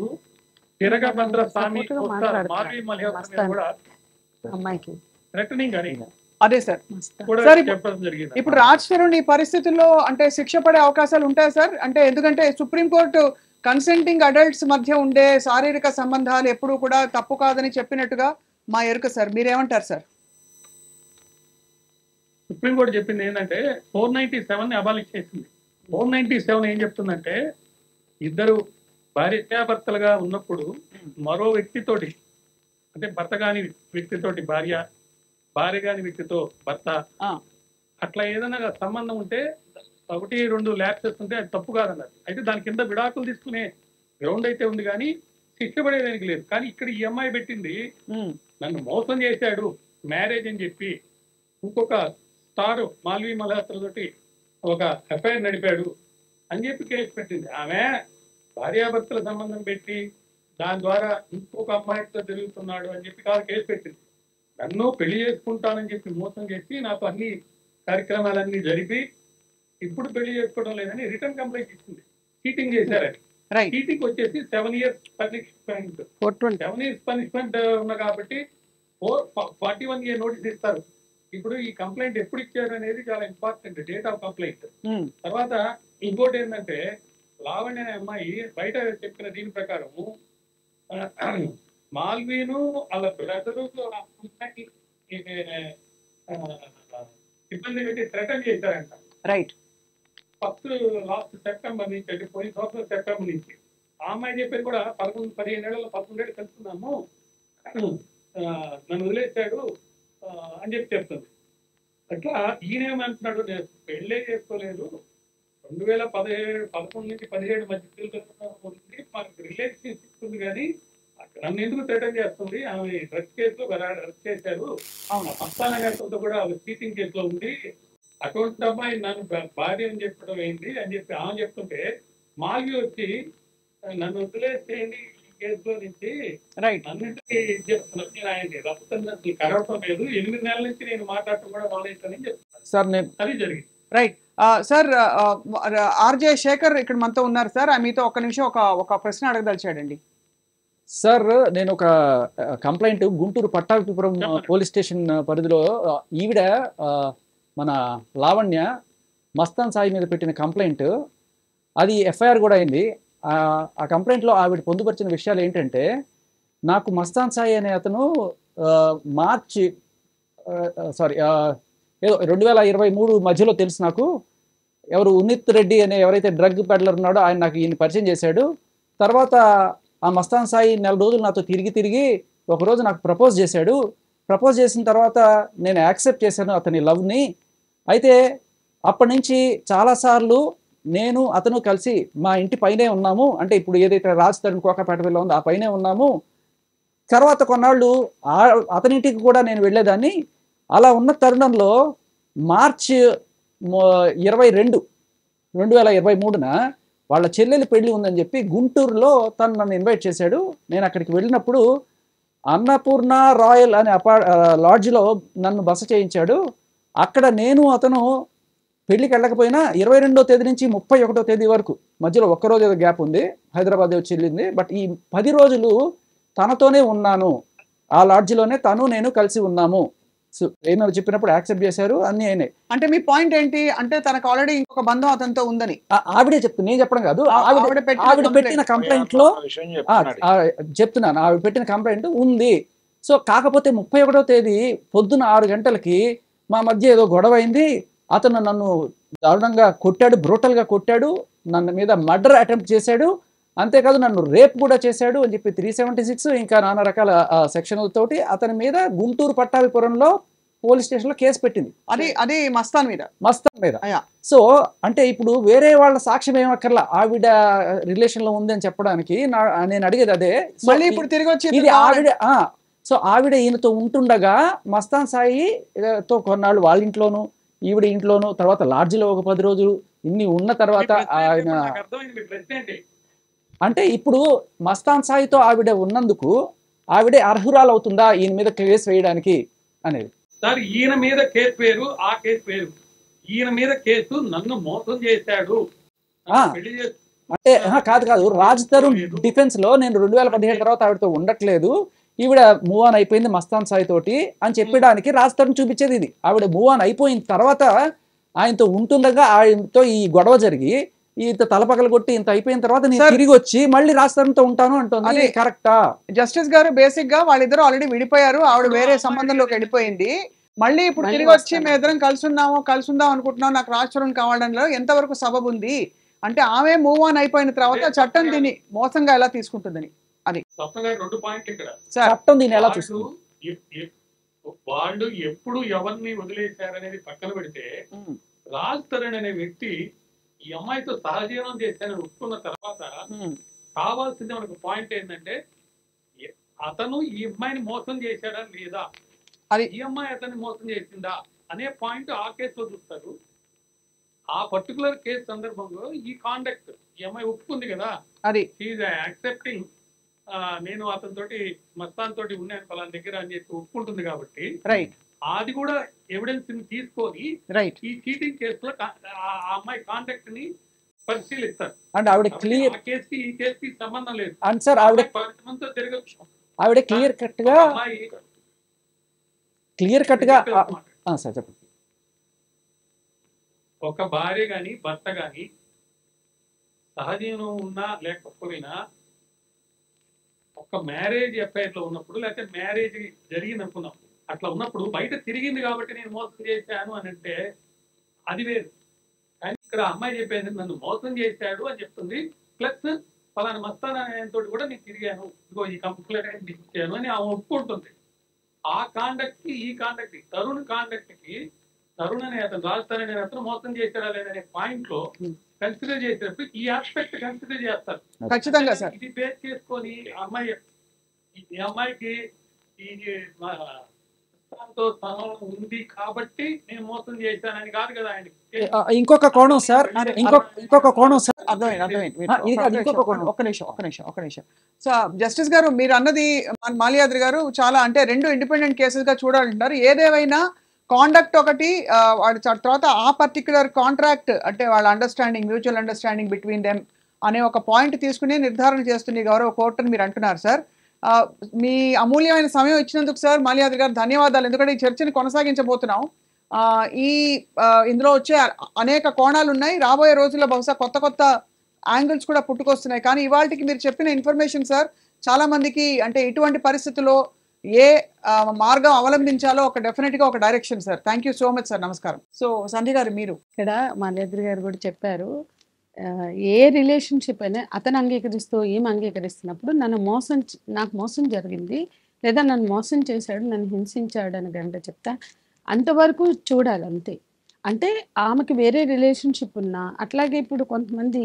S5: తిరగభద్ర స్వామి కూడా
S3: అమ్మాయికి
S5: థ్రెటనింగ్ అని
S1: అదే సార్
S5: కూడా
S1: సార్.
S5: చెప్పడం జరిగింది.
S1: ఇప్పుడు రాజ్ తరుణ్ ఈ పరిస్థితుల్లో అంటే శిక్ష పడే అవకాశాలు ఉంటాయి సార్? అంటే ఎందుకంటే సుప్రీంకోర్టు కన్సెంటింగ్ అడల్ట్స్ మధ్య ఉండే శారీరక సంబంధాలు ఎప్పుడూ కూడా తప్పు కాదని చెప్పినట్టుగా మా ఎరుక సార్. మీరేమంటారు సార్?
S5: సుప్రీంకోర్టు చెప్పింది ఏంటంటే 497 ని అబాలిష్ చేసింది. 497 ఏం చెప్తుందంటే, ఇద్దరు భార్యాభర్తలుగా ఉన్నప్పుడు మరో వ్యక్తితోటి, అంటే భర్త కాని వ్యక్తితోటి భార్య, భార్య కాని వ్యక్తితో భర్త, అట్లా ఏదైనా సంబంధం ఉంటే 1-2 ల్యాప్సెస్ ఉంటే అది తప్పు కాదన్నారు. అయితే దాని కింద విడాకులు తీసుకునే గ్రౌండ్ అయితే ఉంది కానీ శిక్ష పడేదానికి లేదు. కానీ ఇక్కడ ఈ అమ్మాయి పెట్టింది, నన్ను మోసం చేశాడు మ్యారేజ్ అని చెప్పి ఇంకొక స్టార్ మాల్వి మల్హోత్రా తోటి ఒక ఎఫ్ఐఆర్ నడిపాడు అని చెప్పి కేసు పెట్టింది. ఆమె భార్యాభర్తల సంబంధం పెట్టి దాని ద్వారా ఇంకొక అమ్మాయితో తిరుగుతున్నాడు అని చెప్పి కాదు కేసు పెట్టింది. నన్ను పెళ్లి చేసుకుంటానని చెప్పి మోసం చేసి నాకు అన్ని కార్యక్రమాలన్నీ జరిపి ఇప్పుడు పెళ్లి చేసుకోవడం లేదని రిటర్న్ కంప్లైంట్ ఇచ్చింది. చీటింగ్ చేశారని. చీటింగ్ వచ్చేసి 7 years పనిష్మెంట్. 7 years పనిష్మెంట్ ఉన్న కాబట్టి 41 year నోటీస్ ఇస్తారు. ఇప్పుడు ఈ కంప్లైంట్ ఎప్పుడు ఇచ్చారు అనేది చాలా ఇంపార్టెంట్, డేట్ ఆఫ్ కంప్లైంట్. తర్వాత ఇంకోటి ఏంటంటే, లావణ్య అనే అమ్మాయి బయట చెప్పిన దీని ప్రకారము మాల్వీను వాళ్ళ బ్రదరు ఇబ్బంది పెట్టి థ్రెటన్ చేశారంట.
S1: రైట్.
S5: లాస్ట్ సెప్టెంబర్ నుంచి, అంటే పోయిన సంవత్సరం సెప్టెంబర్ నుంచి. ఆ అమ్మాయి చెప్పేది కూడా 15 ఏళ్ళలో 11 ఏళ్ళు కలుస్తున్నాము, నన్ను వదిలేశాడు అని చెప్పి చెప్తుంది. అట్లా ఈయనేమంటున్నాడు, నేను పెళ్ళే చేసుకోలేదు, 2011 నుంచి 17 మధ్య మాకు రిలేషన్షిప్ ఉంది కానీ నన్ను ఎందుకు థ్రెటన్ చేస్తుంది, ఆమె డ్రగ్స్ కేసులో అరెస్ట్ చేశారు, మస్తానా గారితో కూడా చీటింగ్ కేసులో ఉంది, అటువంటి అమ్మాయి నన్ను భార్య అని చెప్పడం ఏంటి అని చెప్పి ఆమె చెప్తుంటే, మాల్వి వచ్చి నన్ను వదిలేసేయండి ఈ కేసులో నుంచి, అన్నింటినీ ఆయన్ని రక్తం కరవటం లేదు, 8 నెలల నుంచి నేను మాట్లాడటం కూడా మానేస్తానని చెప్తాను. అది జరిగింది.
S1: Right sir. ఆర్జే శేఖర్ ఇక్కడ మనతో ఉన్నారు సార్. మీతో ఒక్క నిమిషం ఒక ప్రశ్న అడగదలిచాడండి
S4: సార్. నేను ఒక complaint Guntur Pattabhipuram police station పరిధిలో ఈవిడ మన లావణ్య మస్తాన్ సాయి మీద పెట్టిన కంప్లైంట్, అది ఎఫ్ఐఆర్ కూడా అయింది. ఆ కంప్లైంట్లో ఆవిడ పొందుపరిచిన విషయాలు ఏంటంటే, నాకు మస్తాన్ సాయి అనే అతను ఏదో 2023 మధ్యలో తెలుసు నాకు. ఎవరు ఉన్నిత్ రెడ్డి అనే ఎవరైతే డ్రగ్ పెడ్లర్ ఉన్నాడో ఆయన నాకు ఈయన పరిచయం చేశాడు. తర్వాత ఆ మస్తాన్ సాయి నెల రోజులు నాతో తిరిగి ఒకరోజు నాకు ప్రపోజ్ చేశాడు. ప్రపోజ్ చేసిన తర్వాత నేను యాక్సెప్ట్ చేశాను అతని లవ్ని. అయితే అప్పటి నుంచి చాలాసార్లు నేను అతను కలిసి మా ఇంటి పైనే ఉన్నాము. అంటే ఇప్పుడు ఏదైతే రాజ్ తరుణ్ కోకాపేటలో ఉందో ఆ పైనే ఉన్నాము. తర్వాత కొన్నాళ్ళు అతనింటికి కూడా నేను వెళ్ళేదాన్ని. అలా ఉన్న తరుణంలో మార్చి 22, 2023న వాళ్ళ చెల్లెలి పెళ్లి ఉందని చెప్పి గుంటూరులో తను నన్ను ఇన్వైట్ చేశాడు. నేను అక్కడికి వెళ్ళినప్పుడు అన్నపూర్ణ రాయల్ అనే లాడ్జ్లో నన్ను బస చేయించాడు. అక్కడ నేను అతను పెళ్లికి వెళ్ళకపోయినా 22వ తేదీ నుంచి 31వ తేదీ వరకు మధ్యలో ఒక్కరోజు ఏదో గ్యాప్ ఉంది, హైదరాబాద్ వచ్చి వెళ్ళింది. బట్ ఈ 10 రోజులు తనతోనే ఉన్నాను. ఆ లాడ్జ్లోనే తను నేను కలిసి ఉన్నాము. సో ఏమో చెప్పినప్పుడు యాక్సెప్ట్ చేశారు, అన్నీ అయినాయి.
S1: అంటే మీ పాయింట్ ఏంటి అంటే తనకు ఆల్రెడీ ఇంకొక బంధం అతనితో ఉందని
S4: ఆవిడే చెప్తుంది, నేను చెప్పడం కాదు. ఆవిడ పెట్టిన కంప్లైంట్ లో చెప్తున్నాను, ఆవిడ పెట్టిన కంప్లైంట్ ఉంది. సో కాకపోతే 31వ తేదీ పొద్దున 6 గంటలకి మా మధ్య ఏదో గొడవ అయింది. అతను నన్ను దారుణంగా కొట్టాడు, బ్రూటల్గా కొట్టాడు, నన్ను మీద మర్డర్ అటెంప్ట్ చేశాడు. అంతేకాదు నన్ను రేప్ కూడా చేశాడు అని చెప్పి 376 ఇంకా నానా రకాల సెక్షన్లతోటి అతని మీద గుంటూరు పట్టాభిపురంలో పోలీస్ స్టేషన్లో కేసు పెట్టింది.
S1: అది మస్తాన్ మీద.
S4: సో అంటే ఇప్పుడు వేరే వాళ్ళ సాక్ష్యం ఏమక్కర్లా, ఆవిడ రిలేషన్ లో ఉంది అని చెప్పడానికి నేను అడిగేది అదే.
S1: మళ్ళీ ఇప్పుడు తిరిగి వచ్చి
S4: ఇది ఆవిడ సో ఆవిడ ఈయనతో ఉంటుండగా మస్తాన్ సాయితో కొన్నాళ్ళు వాళ్ళ ఇంట్లోనూ ఈవిడ ఇంట్లోనూ తర్వాత లాడ్జిలో ఒక 10 రోజులు ఇన్ని ఉన్న తర్వాత ఆయన అంటే ఇప్పుడు మస్తాన్ సాయితో ఆవిడ ఉన్నందుకు ఆవిడే అర్హురాలు అవుతుందా ఈయన మీద కేసు వేయడానికి అనేది?
S5: సార్ ఈయన మీద కేసు వేరు, ఆ కేసు వేరు. ఈయన మీద కేసు నన్ను మోసం చేశాడు
S4: అంటే కాదు రాజ్ తరుణ్ డిఫెన్స్ లో నేను 2017 తర్వాత ఆవిడతో ఉండట్లేదు, ఈవిడ మూవ్ ఆన్ అయిపోయింది మస్తాన్ సాయి తోటి అని చెప్పడానికి రాజ్ తరుణ్ చూపించేది ఇది. ఆవిడ మూవ్ ఆన్ అయిపోయిన తర్వాత ఆయనతో ఉంటుండగా ఆయనతో ఈ గొడవ జరిగి ఇంత తలపగలు కొట్టి ఇంత అయిపోయిన తర్వాత నేను తిరిగి వచ్చి మళ్ళీ రాజ్ తరుణ్తో ఉంటాను అంటుంది. కరెక్టా
S1: జస్టిస్ గారు? బేసిక్ గా వాళ్ళిద్దరు ఆల్రెడీ విడిపోయారు, ఆవిడ వేరే సంబంధంలోకి వెళ్ళిపోయింది. మళ్ళీ ఇప్పుడు తిరిగి వచ్చి మేము ఇద్దరం కలుసుందాం అనుకుంటున్నాం, నాకు రాజ్ తరుణ్ కావడంలో ఎంతవరకు సబబు ఉంది అంటే ఆమె మూవ్ ఆన్ అయిపోయిన తర్వాత చట్టం దీన్ని మోసంగా ఎలా తీసుకుంటుందని అది
S5: 2 పాయింట్లు ఇక్కడ.
S4: చట్టం దీన్ని ఎలా చూస్తుంది?
S5: వాళ్ళు ఎప్పుడు ఎవరిని వదిలేశారనేది పక్కన పెడితే రాజ్ తరుణ్ అనే వ్యక్తి ఈ అమ్మాయితో సహజీవనం చేశానని ఒప్పుకున్న తర్వాత కావాల్సింది మనకు పాయింట్ ఏంటంటే అతను ఈ అమ్మాయిని మోసం చేశాడా లేదా, ఈ అమ్మాయి అతన్ని మోసం చేసిందా అనే పాయింట్ ఆ కేసులో చూస్తారు. ఆ పర్టికులర్ కేసు సందర్భంలో ఈ కాండక్ట్ ఈ అమ్మాయి ఒప్పుకుంది కదా, అది యాక్సెప్టింగ్ నేను అతనితోటి మస్తాన్ తోటి ఉన్నాను పలానా దగ్గర అని చెప్పి ఒప్పుకుంటుంది కాబట్టి అది కూడా ఎవిడెన్స్ ని తీసుకొని ఈ చీటింగ్ కేసులో ఆ అమ్మాయి కాంటాక్ట్ ని పరిశీలిస్తారు.
S4: అంటే ఆవిడ క్లియర్
S5: ఆ కేసుకి ఈ కేసుకి సంబంధం లేదు.
S4: అండ్ సార్ ఆవిడ
S5: తిరగచ్చు,
S4: ఆవిడ క్లియర్ కట్ గా సార్ చెప్పండి.
S5: ఒక భార్య గాని భర్త గాని సహజీవనం ఉన్నా లేకపోయినా ఒక మ్యారేజ్ ఎఫ్ఐఆర్ లో ఉన్నప్పుడు లేకపోతే మ్యారేజ్ జరిగింది అనుకున్నప్పుడు అట్లా ఉన్నప్పుడు బయట తిరిగింది కాబట్టి నేను మోసం చేశాను అని అంటే అది వేరు. కానీ ఇక్కడ అమ్మాయి చెప్పేది నన్ను మోసం చేశాడు అని చెప్తుంది, ప్లస్ ఫలానా మస్తాన్ ఆయనతో కూడా నేను తిరిగాను, ఇదిగో ఈ కంప్లైంట్ ఇచ్చాను అని ఆమె ఒప్పుకుంటుంది. ఆ కాండక్ట్ కి ఈ కాండక్ట్ తరుణ్ కాండక్ట్ కి తరుణ్ అనే అతను రాజ్ తరుణ్ అనే అతను మోసం చేశాడా లేదనే పాయింట్ లో కన్సిడర్ చేసేటప్పుడు ఈ ఆస్పెక్ట్ కన్సిడర్ చేస్తారు
S1: ఖచ్చితంగా సార్.
S5: ఇది బేస్ చేసుకొని ఈ అమ్మాయికి ఈ ఉంది కాబట్టి నేను మోసం చేశానని కాదు కదా ఆయన.
S4: ఇంకొక కోణం సార్, ఇంకొక కోణం సార్,
S1: ఒక్క నిమిషం. సో జస్టిస్ గారు మీరు అన్నది మాల్యాద్రి గారు చాలా అంటే 2 ఇండిపెండెంట్ కేసెస్ గా చూడాలంటారు. ఏదేమైనా కాండక్ట్ ఒకటి, వాడి తర్వాత ఆ పర్టికులర్ కాంట్రాక్ట్ అంటే వాళ్ళ understanding, mutual understanding between them అనే ఒక పాయింట్ తీసుకుని నిర్ధారణ చేస్తుంది గౌరవ కోర్టు అని మీరు అంటున్నారు సార్. మీ అమూల్యమైన సమయం ఇచ్చినందుకు సార్ మాల్యాద్రి గారు ధన్యవాదాలు. ఎందుకంటే ఈ చర్చని కొనసాగించబోతున్నాం. ఇందులో వచ్చే అనేక కోణాలు ఉన్నాయి, రాబోయే రోజుల్లో బహుశా కొత్త యాంగిల్స్ కూడా పుట్టుకొస్తున్నాయి. కానీ ఇవాళకి మీరు చెప్పిన ఇన్ఫర్మేషన్ సార్ చాలా మందికి అంటే ఇటువంటి పరిస్థితుల్లో ఏ మార్గం అవలంబించాలో ఒక డెఫినెట్గా ఒక direction sir. Thank you so much sir. నమస్కారం. సో సంధ్య గారు మీరు
S3: ఇక్కడ మాల్యాద్రి గారు కూడా చెప్పారు, ఏ రిలేషన్షిప్ అయినా అతను అంగీకరిస్తూ ఈమె అంగీకరిస్తున్నప్పుడు నాకు మోసం జరిగింది, లేదా నన్ను మోసం చేశాడు, నన్ను హింసించాడు అని గంట చెప్తా అంతవరకు చూడాలి అంతే. అంటే ఆమెకి వేరే రిలేషన్షిప్ ఉన్నా, అట్లాగే ఇప్పుడు కొంతమంది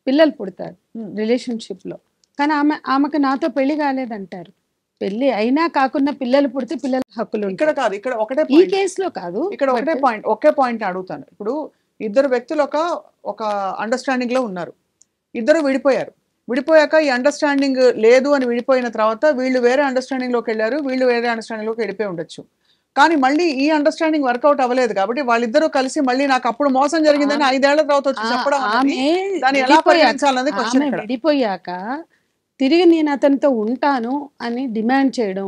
S3: పిల్లలు పుడతారు రిలేషన్షిప్లో, కానీ ఆమెకు నాతో పెళ్లి కాలేదంటారు. పెళ్లి అయినా కాకుండా పిల్లలు పుడితే పిల్లల హక్కులు
S1: ఇక్కడ
S3: ఉంటాయి.
S1: కాదు, ఇక్కడ ఒకటే
S3: ఈ
S1: point.
S3: కేసులో కాదు,
S1: ఇక్కడ ఒకే పాయింట్ అడుగుతాను. ఇప్పుడు ఇద్దరు వ్యక్తులు ఒక అండర్స్టాండింగ్ లో ఉన్నారు, ఇద్దరు విడిపోయారు. విడిపోయాక ఈ అండర్స్టాండింగ్ లేదు అని విడిపోయిన తర్వాత వీళ్ళు వేరే అండర్స్టాండింగ్ లోకి వెళ్ళారు, వీళ్ళు వేరే అండర్స్టాండింగ్ లోకి వెళ్ళిపోయి ఉండొచ్చు. కానీ మళ్ళీ ఈ అండర్స్టాండింగ్ వర్కౌట్ అవ్వలేదు కాబట్టి వాళ్ళిద్దరూ కలిసి మళ్ళీ నాకు అప్పుడు మోసం జరిగిందని 5 ఏళ్ల తర్వాత వచ్చి చెప్పడం
S3: ఆమె
S1: అనేది దాన్ని ఎలా పరిగణించాలన్నది క్వశ్చన్ ఇక్కడ.
S3: విడిపోయాక తిరిగి నేను అతనితో ఉంటాను అని డిమాండ్ చేయడం,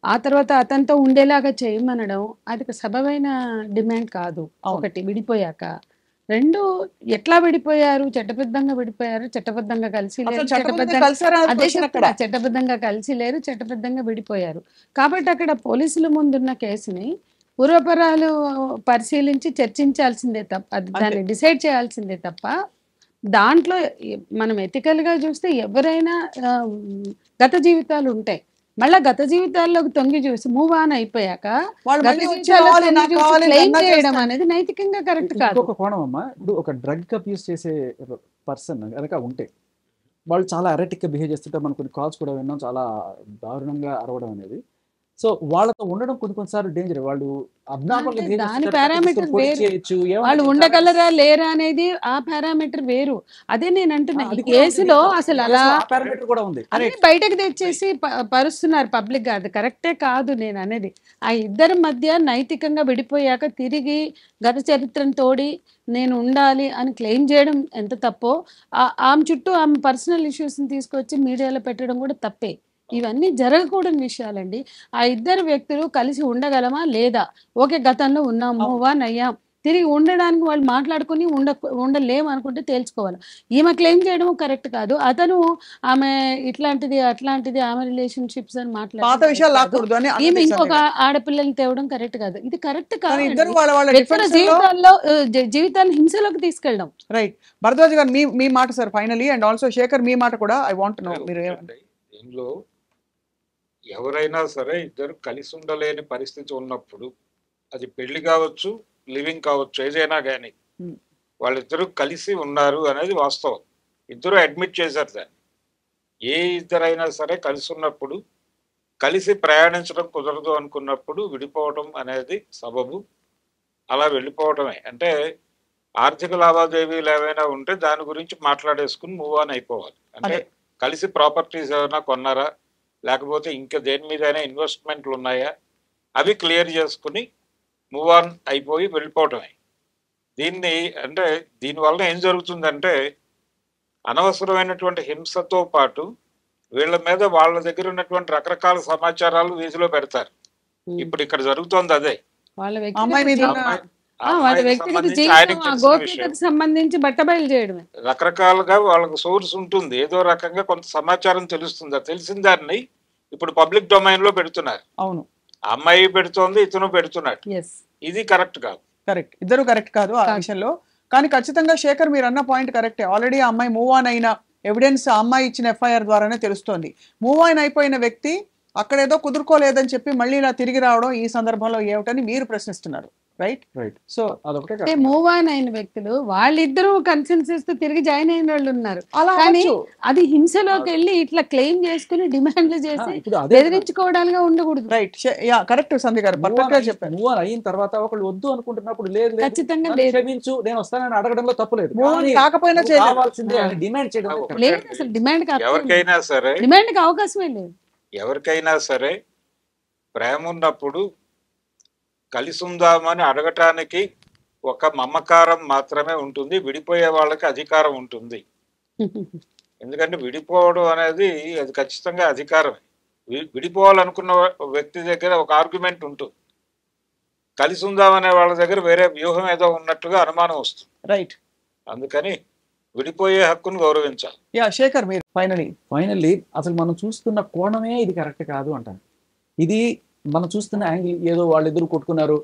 S3: ఆ తర్వాత అతనితో ఉండేలాగా చేయమనడం, అది సబబైన డిమాండ్ కాదు. ఒకటి విడిపోయాక. రెండు, ఎట్లా విడిపోయారు? చట్టబద్ధంగా విడిపోయారు, చట్టబద్ధంగా కలిసి లేరు,
S1: అసలు చట్టబద్ధంగా కలిసారా అన్నది
S3: అదే
S1: question
S3: చెప్తున్నా, చట్టబద్ధంగా కలిసి లేరు, చట్టబద్ధంగా విడిపోయారు. కాబట్టి అక్కడ పోలీసుల ముందున్న కేసుని పూర్వపరాలు పరిశీలించి చర్చించాల్సిందే తప్ప, దాన్ని డిసైడ్ చేయాల్సిందే తప్ప, దాంట్లో మనం ఎథికల్గా చూస్తే ఎవరైనా గత జీవితాలు ఉంటాయి. మళ్ళీ గత జీవితాల్లోకి తొంగి చూసి మూవ్ ఆన్ అయిపోయాక
S1: వాళ్ళు
S3: గత
S1: మళ్ళీ వచ్చి
S3: జీవితాల్లో
S1: కావాలి,
S3: తొంగి
S1: నాకు
S3: చూసి
S1: కావాలి
S3: claim
S1: అన్నా
S3: చేయడం
S1: చేస్తారు.
S3: అనేది నైతికంగా కరెక్ట్ కాదు.
S4: ఇంకొక కోణం అమ్మా, ఇప్పుడు ఒక డ్రగ్ అబ్యూస్ చేసే పర్సన్ కనుక ఉంటే వాళ్ళు చాలా అరెటిక్గా బిహేవ్ చేస్తుంటే మనం కొన్ని కాల్స్ కూడా విన్నాం, చాలా దారుణంగా అరవడం అనేది. సో వాళ్ళతో ఉండడం కొన్నిసార్లు డేంజర్. వాళ్ళు
S3: అంటే దాని పారామీటర్ వేరు.
S4: చేయొచ్చు,
S3: వాళ్ళు ఉండగలరా లేరా అనేది ఆ పారామీటర్ వేరు. అదే నేను అంటున్నా, ఈ కేసులో అసలు అలా
S4: పారామీటర్ కూడా ఉంది.
S3: అన్ని బయటకు తెచ్చేసి పరుస్తున్నారు పబ్లిక్ గా, అది కరెక్టే కాదు నేను అనేది. ఆ ఇద్దరి మధ్య నైతికంగా విడిపోయాక తిరిగి గత చరిత్రను తోడి నేను ఉండాలి అని క్లెయిమ్ చేయడం ఎంత తప్పో, ఆమె చుట్టూ ఆమె పర్సనల్ ఇష్యూస్ని తీసుకొచ్చి మీడియాలో పెట్టడం కూడా తప్పే. ఇవన్నీ జరగకూడని విషయాలండి. ఆ ఇద్దరు వ్యక్తులు కలిసి ఉండగలమా లేదా? ఓకే, గతంలో ఉన్నాం, మూవ్ ఆన్ అయ్యాం, తిరిగి ఉండడానికి వాళ్ళు మాట్లాడుకుని ఉండలేము అనుకుంటే తేల్చుకోవాలి. ఈమె క్లెయిమ్ చేయడం కరెక్ట్ కాదు. అతను ఆమె ఇట్లాంటిది అట్లాంటిది ఆమె రిలేషన్షిప్స్ అని
S1: పాత విషయాలు లాక్కూడదు అని
S3: ఈమె
S1: అన్నది
S3: ఇంకొక
S1: సంధ్య.
S3: ఆడపిల్లల్ని తేవడం కరెక్ట్ కాదు. ఇది కరెక్ట్
S1: కానీ
S3: కాదు.
S1: ఇద్దరు వాళ్ళ వాళ్ళ
S3: వ్యక్తుల
S1: difference లో
S3: జీవితాల్లో జీవితాన్ని హింసలోకి తీసుకెళ్ళడం.
S1: రైట్. భరద్వాజ్ గారు మీ మాట sir finally, and also Shekhar మీ మాట కూడా ఐ వాంట్ నో. మీరు
S2: దీనిలో ఎవరైనా సరే ఇద్దరు కలిసి ఉండలేని పరిస్థితి ఉన్నప్పుడు, అది పెళ్లి కావచ్చు, లివింగ్ కావచ్చు, ఏదైనా కానీ వాళ్ళిద్దరూ కలిసి ఉన్నారు అనేది వాస్తవం. ఇద్దరు అడ్మిట్ చేశారు దాన్ని. ఏ ఇద్దరైనా సరే కలిసి ఉన్నప్పుడు, కలిసి ప్రయాణించడం కుదరదు అనుకున్నప్పుడు విడిపోవడం అనేది సబబు. అలా వెళ్ళిపోవడమే. అంటే ఆర్థిక లావాదేవీలు ఏవైనా ఉంటే దాని గురించి మాట్లాడేసుకుని మూవ్ ఆన్ అయిపోవాలి. అంటే కలిసి ప్రాపర్టీస్ ఏమైనా కొన్నారా, లేకపోతే ఇంకా దేని మీదైనా ఇన్వెస్ట్మెంట్లు ఉన్నాయా, అవి క్లియర్ చేసుకుని మూవ్ ఆన్ అయిపోయి వెళ్ళిపోవటమే. దీనివల్ల ఏం జరుగుతుందంటే అనవసరమైనటువంటి హింసతో పాటు వీళ్ళ మీద వాళ్ళ దగ్గర ఉన్నటువంటి రకరకాల సమాచారాలు వీధిలో పెడతారు. ఇప్పుడు ఇక్కడ జరుగుతోంది అదే.
S3: వాళ్ళ
S1: అమ్మాయి మీద ఉన్న
S3: వాళ్ళ వ్యక్తిగత జీవితం, ఆ గోప్యతకు సంబంధించి బట్టబయలు చేయడమే.
S2: రకరకాలుగా వాళ్ళకు సోర్స్ ఉంటుంది, ఏదో రకంగా కొంత సమాచారం తెలుస్తుంది. ఆ తెలిసిన దాన్ని ఇప్పుడు పబ్లిక్ డొమైన్ లో పెడుతున్నారు.
S1: అవును,
S2: అమ్మాయి పెడుతోంది, ఇతను పెడుతున్నాడు. ఇది కరెక్ట్ కాదు.
S1: కరెక్ట్, ఇద్దరు కరెక్ట్ కాదు ఆ విషయంలో. కానీ ఖచ్చితంగా శేఖర్ మీరు అన్న పాయింట్ కరెక్టే. ఆల్రెడీ ఆ అమ్మాయి మూవ్ ఆన్ అయిన ఎవిడెన్స్ ఆ అమ్మాయి ఇచ్చిన FIR ద్వారానే తెలుస్తోంది. మూవ్ ఆన్ అయిపోయిన వ్యక్తి అక్కడేదో కుదురుకోలేదని చెప్పి మళ్ళీ ఇలా తిరిగి రావడం ఈ సందర్భంలో ఏమిటని మీరు ప్రశ్నిస్తున్నారు. రైట్. సో
S3: అంటే మూవ్ ఆన్ అయిన వ్యక్తులు వాళ్ళిద్దరూ కన్సెన్సస్ తో తిరిగి జాయిన్ అయిన వాళ్ళు ఉన్నారు.
S1: అలా
S3: కానీ అది హింసలోకి వెళ్ళి ఇట్లా క్లెయిమ్ చేసుకుని డిమాండ్లు చేసి బెదిరించుకోవడాలుగా ఉండకూడదు.
S1: రైట్, కరెక్ట్ సంధ్య గారు పర్ఫెక్ట్ గా చెప్పారు.
S4: మూవ్ ఆన్ అయిన తర్వాత ఒకళ్ళు వద్దు అనుకుంటున్నప్పుడు లేదు
S3: ఖచ్చితంగా లేదు,
S4: క్షమించు నేను వస్తానని అడగడంలో తప్పులేదు.
S1: కాకపోయినా
S4: కావాల్సిందే అని డిమాండ్ చేయడం
S3: లేదు. అసలు డిమాండ్
S2: ఎవరికైనా సరే,
S3: డిమాండ్కి అవకాశమే లేదు.
S2: ఎవరికైనా సరే ప్రేమ ఉన్నప్పుడు కలిసి ఉందామని అడగటానికి ఒక మమకారం మాత్రమే ఉంటుంది. విడిపోయే వాళ్ళకి అధికారం ఉంటుంది. ఎందుకంటే విడిపోవడం అనేది అది ఖచ్చితంగా అధికారమే. విడిపోవాలనుకున్న వ్యక్తి దగ్గర ఒక ఆర్గ్యుమెంట్ ఉంటుంది, కలిసి ఉందామనే వాళ్ళ దగ్గర వేరే వ్యూహం ఏదో ఉన్నట్టుగా అనుమానం వస్తుంది.
S1: రైట్.
S2: అందుకని విడిపోయే హక్కును గౌరవించాలి.
S1: శేఖర్ మీరు ఫైనల్లీ
S4: అసలు మనం చూస్తున్న కోణమే ఇది కరెక్ట్ కాదు అంటాను. ఇది మనం చూస్తున్న యాంగిల్ ఏదో వాళ్ళిద్దరు కొట్టుకున్నారు,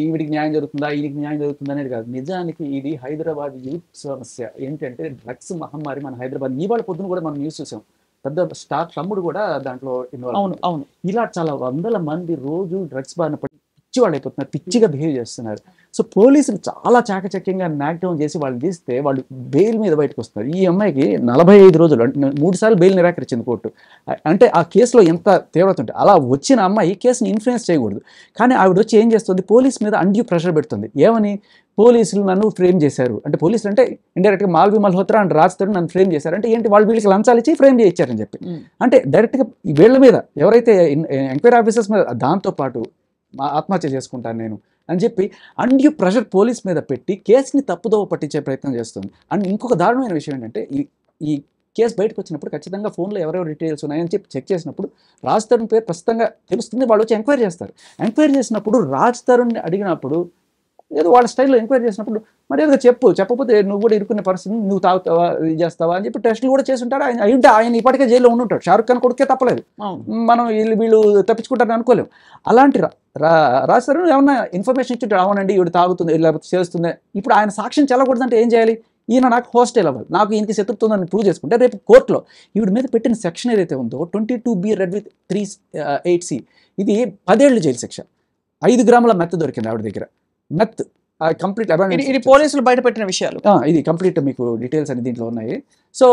S4: ఈవిడికి న్యాయం జరుగుతుందా, ఈయనకి న్యాయం జరుగుతుందా అనేది కాదు. నిజానికి ఇది హైదరాబాద్ యూత్ సమస్య. ఏంటంటే డ్రగ్స్ మహమ్మారి మన హైదరాబాద్. ఇవాళ పొద్దున కూడా మనం న్యూస్ చూసాం, పెద్ద స్టార్ తమ్ముడు కూడా దాంట్లో ఇన్వాల్వ్.
S1: అవును.
S4: ఇలా చాలా వందల మంది రోజు డ్రగ్స్ బారిన పడి పిచ్చి వాళ్ళు అయిపోతున్నారు, పిచ్చిగా బిహేవ్ చేస్తున్నారు. సో పోలీసులు చాలా చాకచక్యంగా నాక్ డౌన్ చేసి వాళ్ళు తీస్తే వాళ్ళు బెయిల్ మీద బయటకు వస్తున్నారు. ఈ అమ్మాయికి 45 రోజులు 3 సార్లు బెయిల్ నిరాకరించింది కోర్టు. అంటే ఆ కేసులో ఎంత తీవ్రత ఉంటే అలా వచ్చిన అమ్మాయి కేసుని ఇన్ఫ్లుయెన్స్ చేయకూడదు. కానీ ఆవిడ వచ్చి ఏం చేస్తుంది, పోలీస్ మీద అన్డ్యూ ప్రెషర్ పెడుతుంది. ఏమని, పోలీసులు నన్ను ఫ్రేమ్ చేశారు అంటే, పోలీసులు అంటే ఇండైరెక్ట్గా మాల్వి మల్హోత్రా అండ్ రాజ్ తరుణ్ నన్ను ఫ్రేమ్ చేశారు అంటే ఏంటి, వాళ్ళు వీళ్ళకి లంచాలు ఇచ్చి ఫ్రేమ్ చేయించారని చెప్పి. అంటే డైరెక్ట్గా వీళ్ళ మీద ఎవరైతే ఎంక్వైరీ ఆఫీసర్స్ మీద, దాంతోపాటు ఆత్మహత్య చేసుకుంటాను నేను అని చెప్పి అన్డ్యూ ప్రెషర్ పోలీస్ మీద పెట్టి కేసుని తప్పుదోవ పట్టించే ప్రయత్నం చేస్తుంది. అండ్ ఇంకొక దారుణమైన విషయం ఏంటంటే, ఈ కేసు బయటకు వచ్చినప్పుడు ఖచ్చితంగా ఫోన్లో ఎవరెవరు డీటెయిల్స్ ఉన్నాయని చెప్పి చెక్ చేసినప్పుడు రాజ్ తరుణ్ పేరు ప్రస్తుతంగా తెలుస్తుంది. వాళ్ళు వచ్చి ఎంక్వైరీ చేస్తారు. ఎంక్వైరీ చేసినప్పుడు రాజ్ తరుణ్ని అడిగినప్పుడు ఏదో వాళ్ళ స్టైల్లో ఎంక్వైరీ చేసినప్పుడు మరి ఏదో చెప్పకపోతే నువ్వు కూడా ఇరుక్కునే పరిస్థితి, నువ్వు తాగుతావా, ఇది చేస్తావా అని చెప్పి టెస్టులు కూడా చేసి ఉంటారు. ఆయన ఇప్పటికే జైల్లో ఉండుంటాడు. షారుఖ్ ఖాన్ కొడుకే తప్పలేదు. మనం వీళ్ళు తప్పించుకుంటారని అనుకోలేము. అలాంటి రాజ్ తరుణ్ ఏమన్నా ఇన్ఫర్మేషన్ ఇచ్చి అవునండి ఈవిడ తాగుతుంది లేకపోతే చేస్తుంది, ఇప్పుడు ఆయన సాక్ష్యం చెల్లకూడదంటే ఏం చేయాలి, ఈయన నాకు హోస్టల్ అవ్వాలి, నాకు ఈయనకి శత్రుత్వం ప్రూవ్ చేసుకుంటే రేపు కోర్టులో ఈవిడ మీద పెట్టిన సెక్షన్ ఏదైతే ఉందో 22B రెడ్ విత్ 3(8)C, ఇది 10 ఏళ్ళు జైలు శిక్ష. 5 గ్రాముల మెత్త దొరికింది ఆవిడ దగ్గర. మెత్ కంప్లీట్
S1: ఇది పోలీసులు బయట పెట్టిన విషయాలు.
S4: ఇది కంప్లీట్ మీకు డీటెయిల్స్ అన్ని దీంట్లో ఉన్నాయి. సో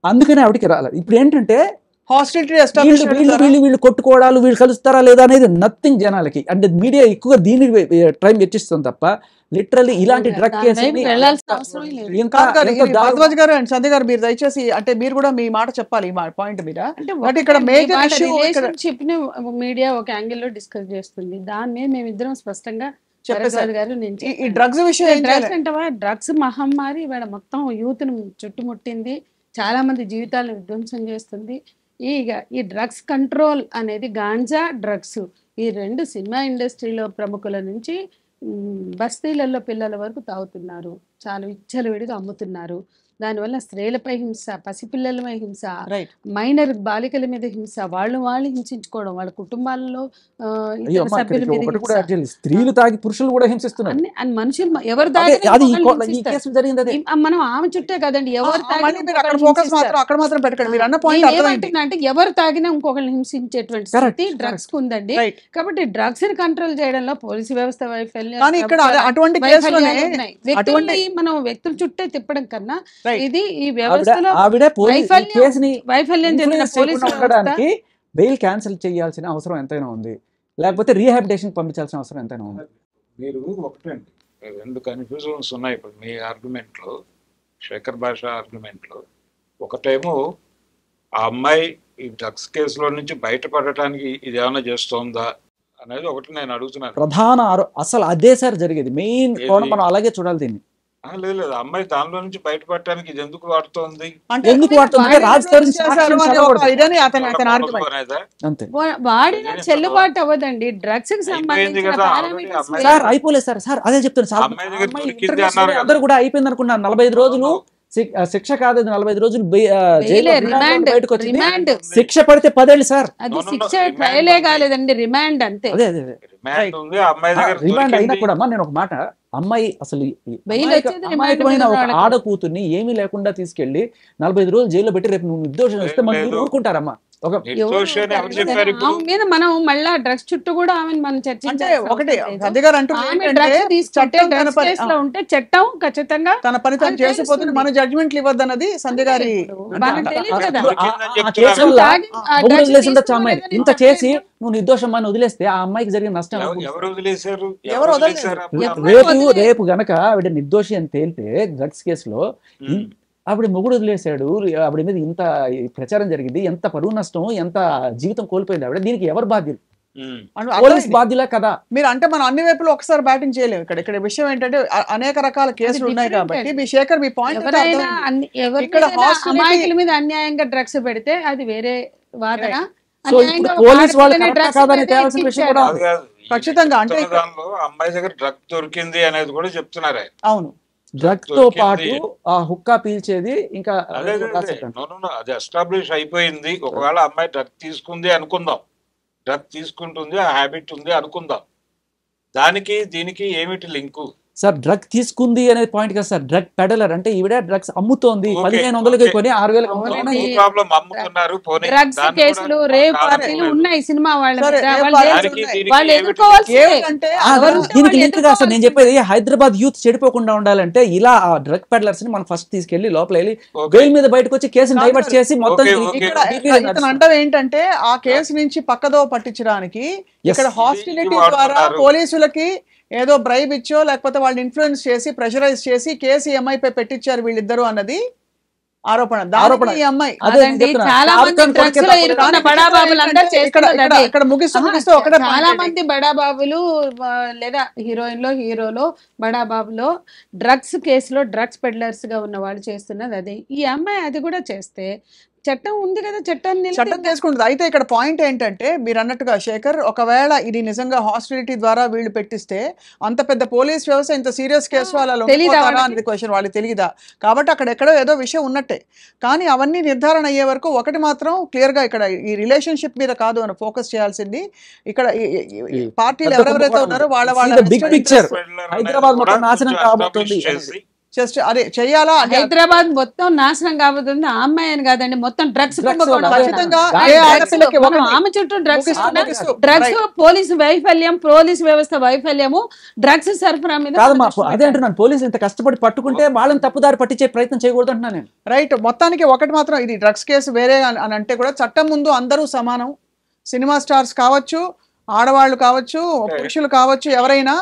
S4: అందుకనే ఆవిడకి రాలేదు. ఇప్పుడు ఏంటంటే వీళ్ళు కొట్టుకోవడాలు, వీళ్ళు కలుస్తారా లేదా అనేది నథింగ్ జనాలకి. అంటే మీడియా ఎక్కువగా దీన్ని టైం వెచ్చిస్తుంది తప్ప లిటరల్లీ ఇలాంటి డ్రగ్ కేసు
S1: గారు అండ్ సంధ్య గారు మీరు దయచేసి అంటే మీరు కూడా మీ మాట చెప్పాలి ఈ పాయింట్ మీద. అంటే ఇక్కడ మేజర్
S3: రిలేషన్షిప్ ని మీడియా ఒక యాంగిల్ లో డిస్కస్ చేస్తుంది. దాని మీద మేమిద్దరం స్పష్టంగా గారు
S1: ఈ డ్రగ్స్ విషయం,
S3: డ్రగ్స్ మహమ్మారి ఇవాళ మొత్తం యూత్ ను చుట్టుముట్టింది, చాలా మంది జీవితాలను విధ్వంసం చేస్తుంది. ఈ డ్రగ్స్ కంట్రోల్ అనేది గాంజా, డ్రగ్స్ ఈ రెండు సినిమా ఇండస్ట్రీలో ప్రముఖుల నుంచి బస్తీలలో పిల్లల వరకు తాగుతున్నారు, చాలా విచ్చలవిడిగా అమ్ముతున్నారు. దానివల్ల స్త్రీలపై హింస, పసిపిల్లలపై హింస, మైనర్ బాలికల మీద హింస, వాళ్ళు హింసించుకోవడం, వాళ్ళ కుటుంబాలలో సభ్యుల మీద
S4: స్త్రీలు తాగి పురుషులు కూడా హింసిస్తున్నారు.
S3: మనుషులు ఎవరు మనం ఆమె చుట్టే కదండి, ఎవరు అంటే ఎవరు తాగినా ఇంకొకరిని హింసించేటువంటి స్థితి డ్రగ్స్ కు ఉందండి. కాబట్టి డ్రగ్స్ ని కంట్రోల్ చేయడంలో పోలీసు వ్యవస్థ వైఫల్యం, మనం వ్యక్తుల చుట్టే తిప్పడం కన్నా ఇది ఈ వ్యవస్థలో వైఫల్యం చెందిన పోలీసు
S4: బెయిల్ క్యాన్సిల్ చేయాల్సిన అవసరం ఎంతైనా ఉంది, లేకపోతే రీహాబిలిటేషన్ పంపించాల్సిన అవసరం ఎంతైనా ఉంది.
S2: మీరు ఒకటండి, 2 కన్ఫ్యూజన్స్ ఉన్నాయి ఇప్పుడు మీ ఆర్గ్యుమెంట్ లో, శేఖర్ భాష ఆర్గ్యుమెంట్ లో. ఒకటేమో ఆ అమ్మాయి ఈ డ్రగ్స్ కేసులో నుంచి బయటపడటానికి ఇది ఏమైనా చేస్తోందా అనేది ఒకటి నేను అడుగుతున్నాను.
S4: ప్రధాన అసలు అదే సార్ జరిగేది, మెయిన్ కోణం మనం అలాగే చూడాలి దీన్ని.
S2: లేదు అమ్మాయి దానిలో నుంచి బయటపడటానికి ఇది ఎందుకు వాడుతోంది,
S3: వాడిన చెల్లుబాటు అవ్వదండి. డ్రగ్స్ కి సంబంధించిన
S4: అయిపోలేదు సార్, అదే చెప్తాను సార్. అందరూ కూడా అయిపోయింది అనుకున్నారు. 45 రోజులు శిక్ష కాదు, 45 రోజులు బయటకు వచ్చింది. శిక్ష పడితే 10 ఏళ్ళు సార్.
S3: అది శిక్ష ట్రయలే కాలేదండి, రిమాండ్ అంతే.
S4: రిమాండ్ అయినా కూడా నేను ఒక మాట, అమ్మాయి అసలు ఒక ఆడ కూతుర్ని ఏమీ లేకుండా తీసుకెళ్లి 45 రోజులు జైల్లో పెట్టి రేపు నువ్వు నిర్దోషం వస్తే మనం ఊరుకుంటారమ్మా.
S3: మీద మనం మళ్ళా డ్రగ్స్ చుట్టూ కూడా ఆమెను మనం చర్చించాలి. ఉంటే చట్టం ఖచ్చితంగా
S1: తన పని తను చేసిపోతుంది, మన జడ్జిమెంట్లు ఇవ్వద్దు అన్నది సంధ్య గారి.
S4: ఇంత చేసి నువ్వు నిర్దోషం అని వదిలేస్తే ఆ అమ్మాయికి జరిగిన నష్టం రేపు గనక ఆవిడ నిర్దోషి అని తేలితే డ్రగ్స్ కేసులో ఆవిడ మొగుడు వదిలేశాడు, ఆవిడ మీద ఇంత ప్రచారం జరిగింది, ఎంత పరువు నష్టం, ఎంత జీవితం కోల్పోయింది ఆవిడ, దీనికి ఎవరు బాధ్యులు? పోలీస్ బాధ్యులే కదా.
S1: మీరు అంటే మనం అన్ని వైపులు ఒకసారి బ్యాటింగ్ చేయలేము. ఇక్కడ విషయం ఏంటంటే అనేక రకాల కేసులు ఉన్నాయి కాబట్టి మీ శేఖర్ మీ పాయింట్,
S3: ఇక్కడ అమాయకుల మీద అన్యాయంగా డ్రగ్స్ పెడితే అది వేరే వాదన.
S1: ఖచ్చితంగా అంటే
S2: అమ్మాయి దగ్గర డ్రగ్ దొరికింది అనేది కూడా చెప్తున్నారు.
S1: అవును,
S4: డ్రగ్ తో పాటు ఆ హుక్కా పీల్చేది ఇంకా
S2: అది ఎస్టాబ్లిష్ అయిపోయింది. ఒకవేళ అమ్మాయి డ్రగ్ తీసుకుంది అనుకుందాం, డ్రగ్ తీసుకుంటుంది, ఆ హ్యాబిట్ ఉంది అనుకుందాం. దానికి దీనికి ఏమిటి లింకు?
S4: సార్ డ్రగ్ తీసుకుంది అనే పాయింట్ కదా సార్, డ్రగ్ పెడలర్ అంటే ఈవిడ డ్రగ్స్ అమ్ముతోంది,
S2: Okay,
S4: 1500కి
S2: okay.
S4: కొని 6000
S3: అవునండి.
S2: ప్రాబ్లం అమ్ముతున్నారు. పోనీ
S3: డ్రగ్స్
S2: దాన్ని
S3: కేసులు,
S2: కూడా
S3: రేప్
S2: కాదు
S3: పార్టీలు
S2: లేదు.
S3: ఉన్నాయి సినిమా వాళ్ళ
S1: సరే,
S3: మీద.
S1: రేప్
S3: వాళ్ళు
S1: పార్టీలు
S2: దానికి
S1: ఉన్నాయి.
S2: దీనికి
S3: వాళ్ళు
S2: ఏమిటి
S3: ఎదుర్కోవాల్సిందే.
S1: ఏమిటంటే
S3: ఎవరుంటే
S4: దీనికి
S3: వాళ్ళు
S4: లింక్ కాదు సార్. నేను చెప్పేది
S3: ఎదుర్కోవాల్సిందే.
S4: హైదరాబాద్ యూత్ చెడిపోకుండా ఉండాలంటే ఇలా ఆ డ్రగ్ పెడలర్స్ ని మనం ఫస్ట్ తీసుకెళ్లి లోపల వెళ్ళి
S2: Okay.
S4: బెయిల్ మీద బయటకు వచ్చి కేసుని
S1: కాదు
S4: డైవర్ట్
S1: సార్.
S4: చేసి మొత్తం
S2: Okay,
S4: ఇది-
S2: okay.
S1: ఇక్కడ ఇతను అంటాం ఏంటంటే ఆ కేసు నుంచి పక్కదో పట్టించడానికి ఇక్కడ హాస్టిలిటీ
S2: ఇది
S1: ద్వారా
S2: వాడుతున్నారు.
S1: పోలీసులకి ఏదో బ్రైబ్ ఇచ్చో లేకపోతే వాళ్ళు ఇన్ఫ్లుయెన్స్ చేసి ప్రెషరైజ్ చేసి కేసు ఈ అమ్మాయిపై పెట్టించారు వీళ్ళిద్దరు అన్నది ఆరోపణ.
S4: ఆరోపణ.
S1: ఈ అమ్మాయి
S4: అదే నేను
S3: అదండి,
S4: చెప్తున్నా.
S3: చాలా
S4: షారుఖ్
S3: మంది
S4: ఖాన్
S3: డ్రగ్స్
S4: కొడుకే
S3: లో
S4: తప్పలేదు.
S3: ఇరుక్కున్న బడాబాబులందరూ
S1: ఇక్కడ
S3: చేస్తున్నది అదే.
S1: ఇక్కడ ముగిస్తూ ఒకటే point
S3: చాలా
S1: ఏంటి?
S3: మంది బడాబాబులు లేదా హీరోలో బడాబాబులో డ్రగ్స్ కేసులో డ్రగ్స్ పెడ్లర్స్ గా ఉన్న వాళ్ళు చేస్తున్నది అదే. ఈ అమ్మాయి అది కూడా చేస్తే చట్టం ఉంది కదా, చట్టాన్ని
S1: చట్టం చేసుకుంటుంది. అయితే ఇక్కడ పాయింట్ ఏంటంటే మీరు అన్నట్టుగా శేఖర్, ఒకవేళ ఇది నిజంగా హాస్టిలిటీ ద్వారా వీళ్ళు పెట్టిస్తే అంత పెద్ద పోలీస్ వ్యవస్థ ఇంత సీరియస్ కేసు వాళ్ళు
S3: తెలీదా వాళ్ళకి?
S1: అనేది క్వశ్చన్ వాళ్ళకి తెలియదా? కాబట్టి అక్కడ ఎక్కడో ఏదో విషయం ఉన్నట్టే. కానీ అవన్నీ నిర్ధారణ అయ్యే వరకు ఒకటి మాత్రం క్లియర్ గా ఇక్కడ ఈ రిలేషన్షిప్ మీద కాదు అని ఫోకస్ చేయాల్సింది. ఇక్కడ ఈ పార్టీలు ఎవరెవరైతే ఉన్నారో వాళ్ళ
S4: See the big picture. Hyderabad
S2: కూడా
S4: మొత్తం నాశనం
S2: కొంచెం
S4: కాబోతుంది.
S2: establish చేసి
S1: జస్ట్ అదే చెయ్యాలా అంటే
S3: హైదరాబాద్ మొత్తం నాశనం కాబోతుంది. ఆ అమ్మాయి అని కాదండి, మొత్తం డ్రగ్స్
S1: ఖచ్చితంగా
S4: ఏ
S1: ఆడపిల్లకి ఒకటి
S3: ఆమె చుట్టూ డ్రగ్స్
S1: ముగిస్తూ,
S3: డ్రగ్స్
S1: right.
S3: పోలీసు వైఫల్యం, పోలీసు వ్యవస్థ వైఫల్యము, డ్రగ్స్ సరఫరా మీద
S4: కాదమ్మా,
S3: దృష్టి
S4: అదే
S3: పెట్టాలి.
S4: అంటున్నాను. పోలీసులు ఇంత కష్టపడి పట్టుకుంటే వాళ్ళని తప్పుదారి పట్టించే ప్రయత్నం చేయకూడదు అంటున్నాను నేను.
S1: రైట్. మొత్తానికి ఒకటి మాత్రం, ఇది డ్రగ్స్ కేసు వేరే అని అంటే కూడా చట్టం ముందు అందరూ సమానం. సినిమా స్టార్స్ కావచ్చు, ఆడవాళ్ళు కావచ్చు, పురుషులు కావచ్చు, ఎవరైనా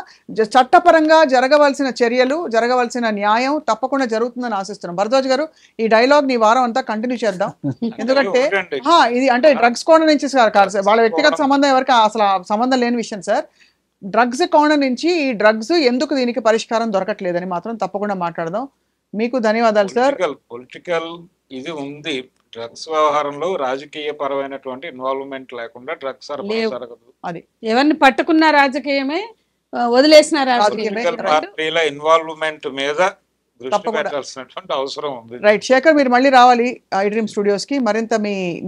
S1: చట్టపరంగా జరగవలసిన చర్యలు, జరగవలసిన న్యాయం తప్పకుండా జరుగుతుందని ఆశిస్తున్నాం. భరద్వాజ్ గారు, ఈ డైలాగ్ నీ వారం అంతా కంటిన్యూ చేద్దాం. ఎందుకంటే
S2: ఒకటండి.
S1: ఇది అంటే డ్రగ్స్ కోణం నుంచి కాదు సార్, వాళ్ళ వ్యక్తిగత సంబంధం ఎవరికి అసలు ఆ సంబంధం లేని విషయం సార్. డ్రగ్స్ కోణం నుంచి ఈ డ్రగ్స్ ఎందుకు దీనికి పరిష్కారం దొరకట్లేదని మాత్రం తప్పకుండా మాట్లాడదాం. మీకు ధన్యవాదాలు సార్.
S2: పొలిటికల్ ఇది ఉంది. డ్రగ్స్ వ్యవహారంలో రాజకీయ పరమైనటువంటి ఇన్వాల్వ్మెంట్ లేకుండా డ్రగ్స్ సరఫరా
S3: లేవు.
S2: జరగదు.
S1: అది
S3: ఎవరిని పట్టుకున్న రాజకీయమే, వదిలేసిన రాజకీయమే.
S2: పొలిటికల్ పార్టీల ఇన్వాల్వ్మెంట్ మీద దృష్టి
S1: తప్పకుండా.
S2: పెట్టాల్సినటువంటి అవసరం ఉంది.
S1: రైట్. శేఖర్, మీరు మళ్ళీ రావాలి ఐ డ్రీమ్ స్టూడియోస్ కి మరింత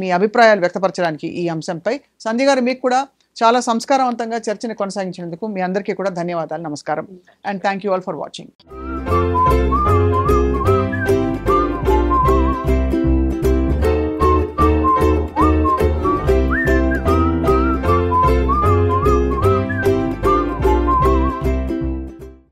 S1: మీ అభిప్రాయాలు వ్యక్తపరచడానికి ఈ అంశంపై. సంధ్య గారు, మీకు కూడా చాలా సంస్కారవంతంగా చర్చని కొనసాగించినందుకు మీ అందరికీ కూడా ధన్యవాదాలు. నమస్కారం. And thank you all for watching.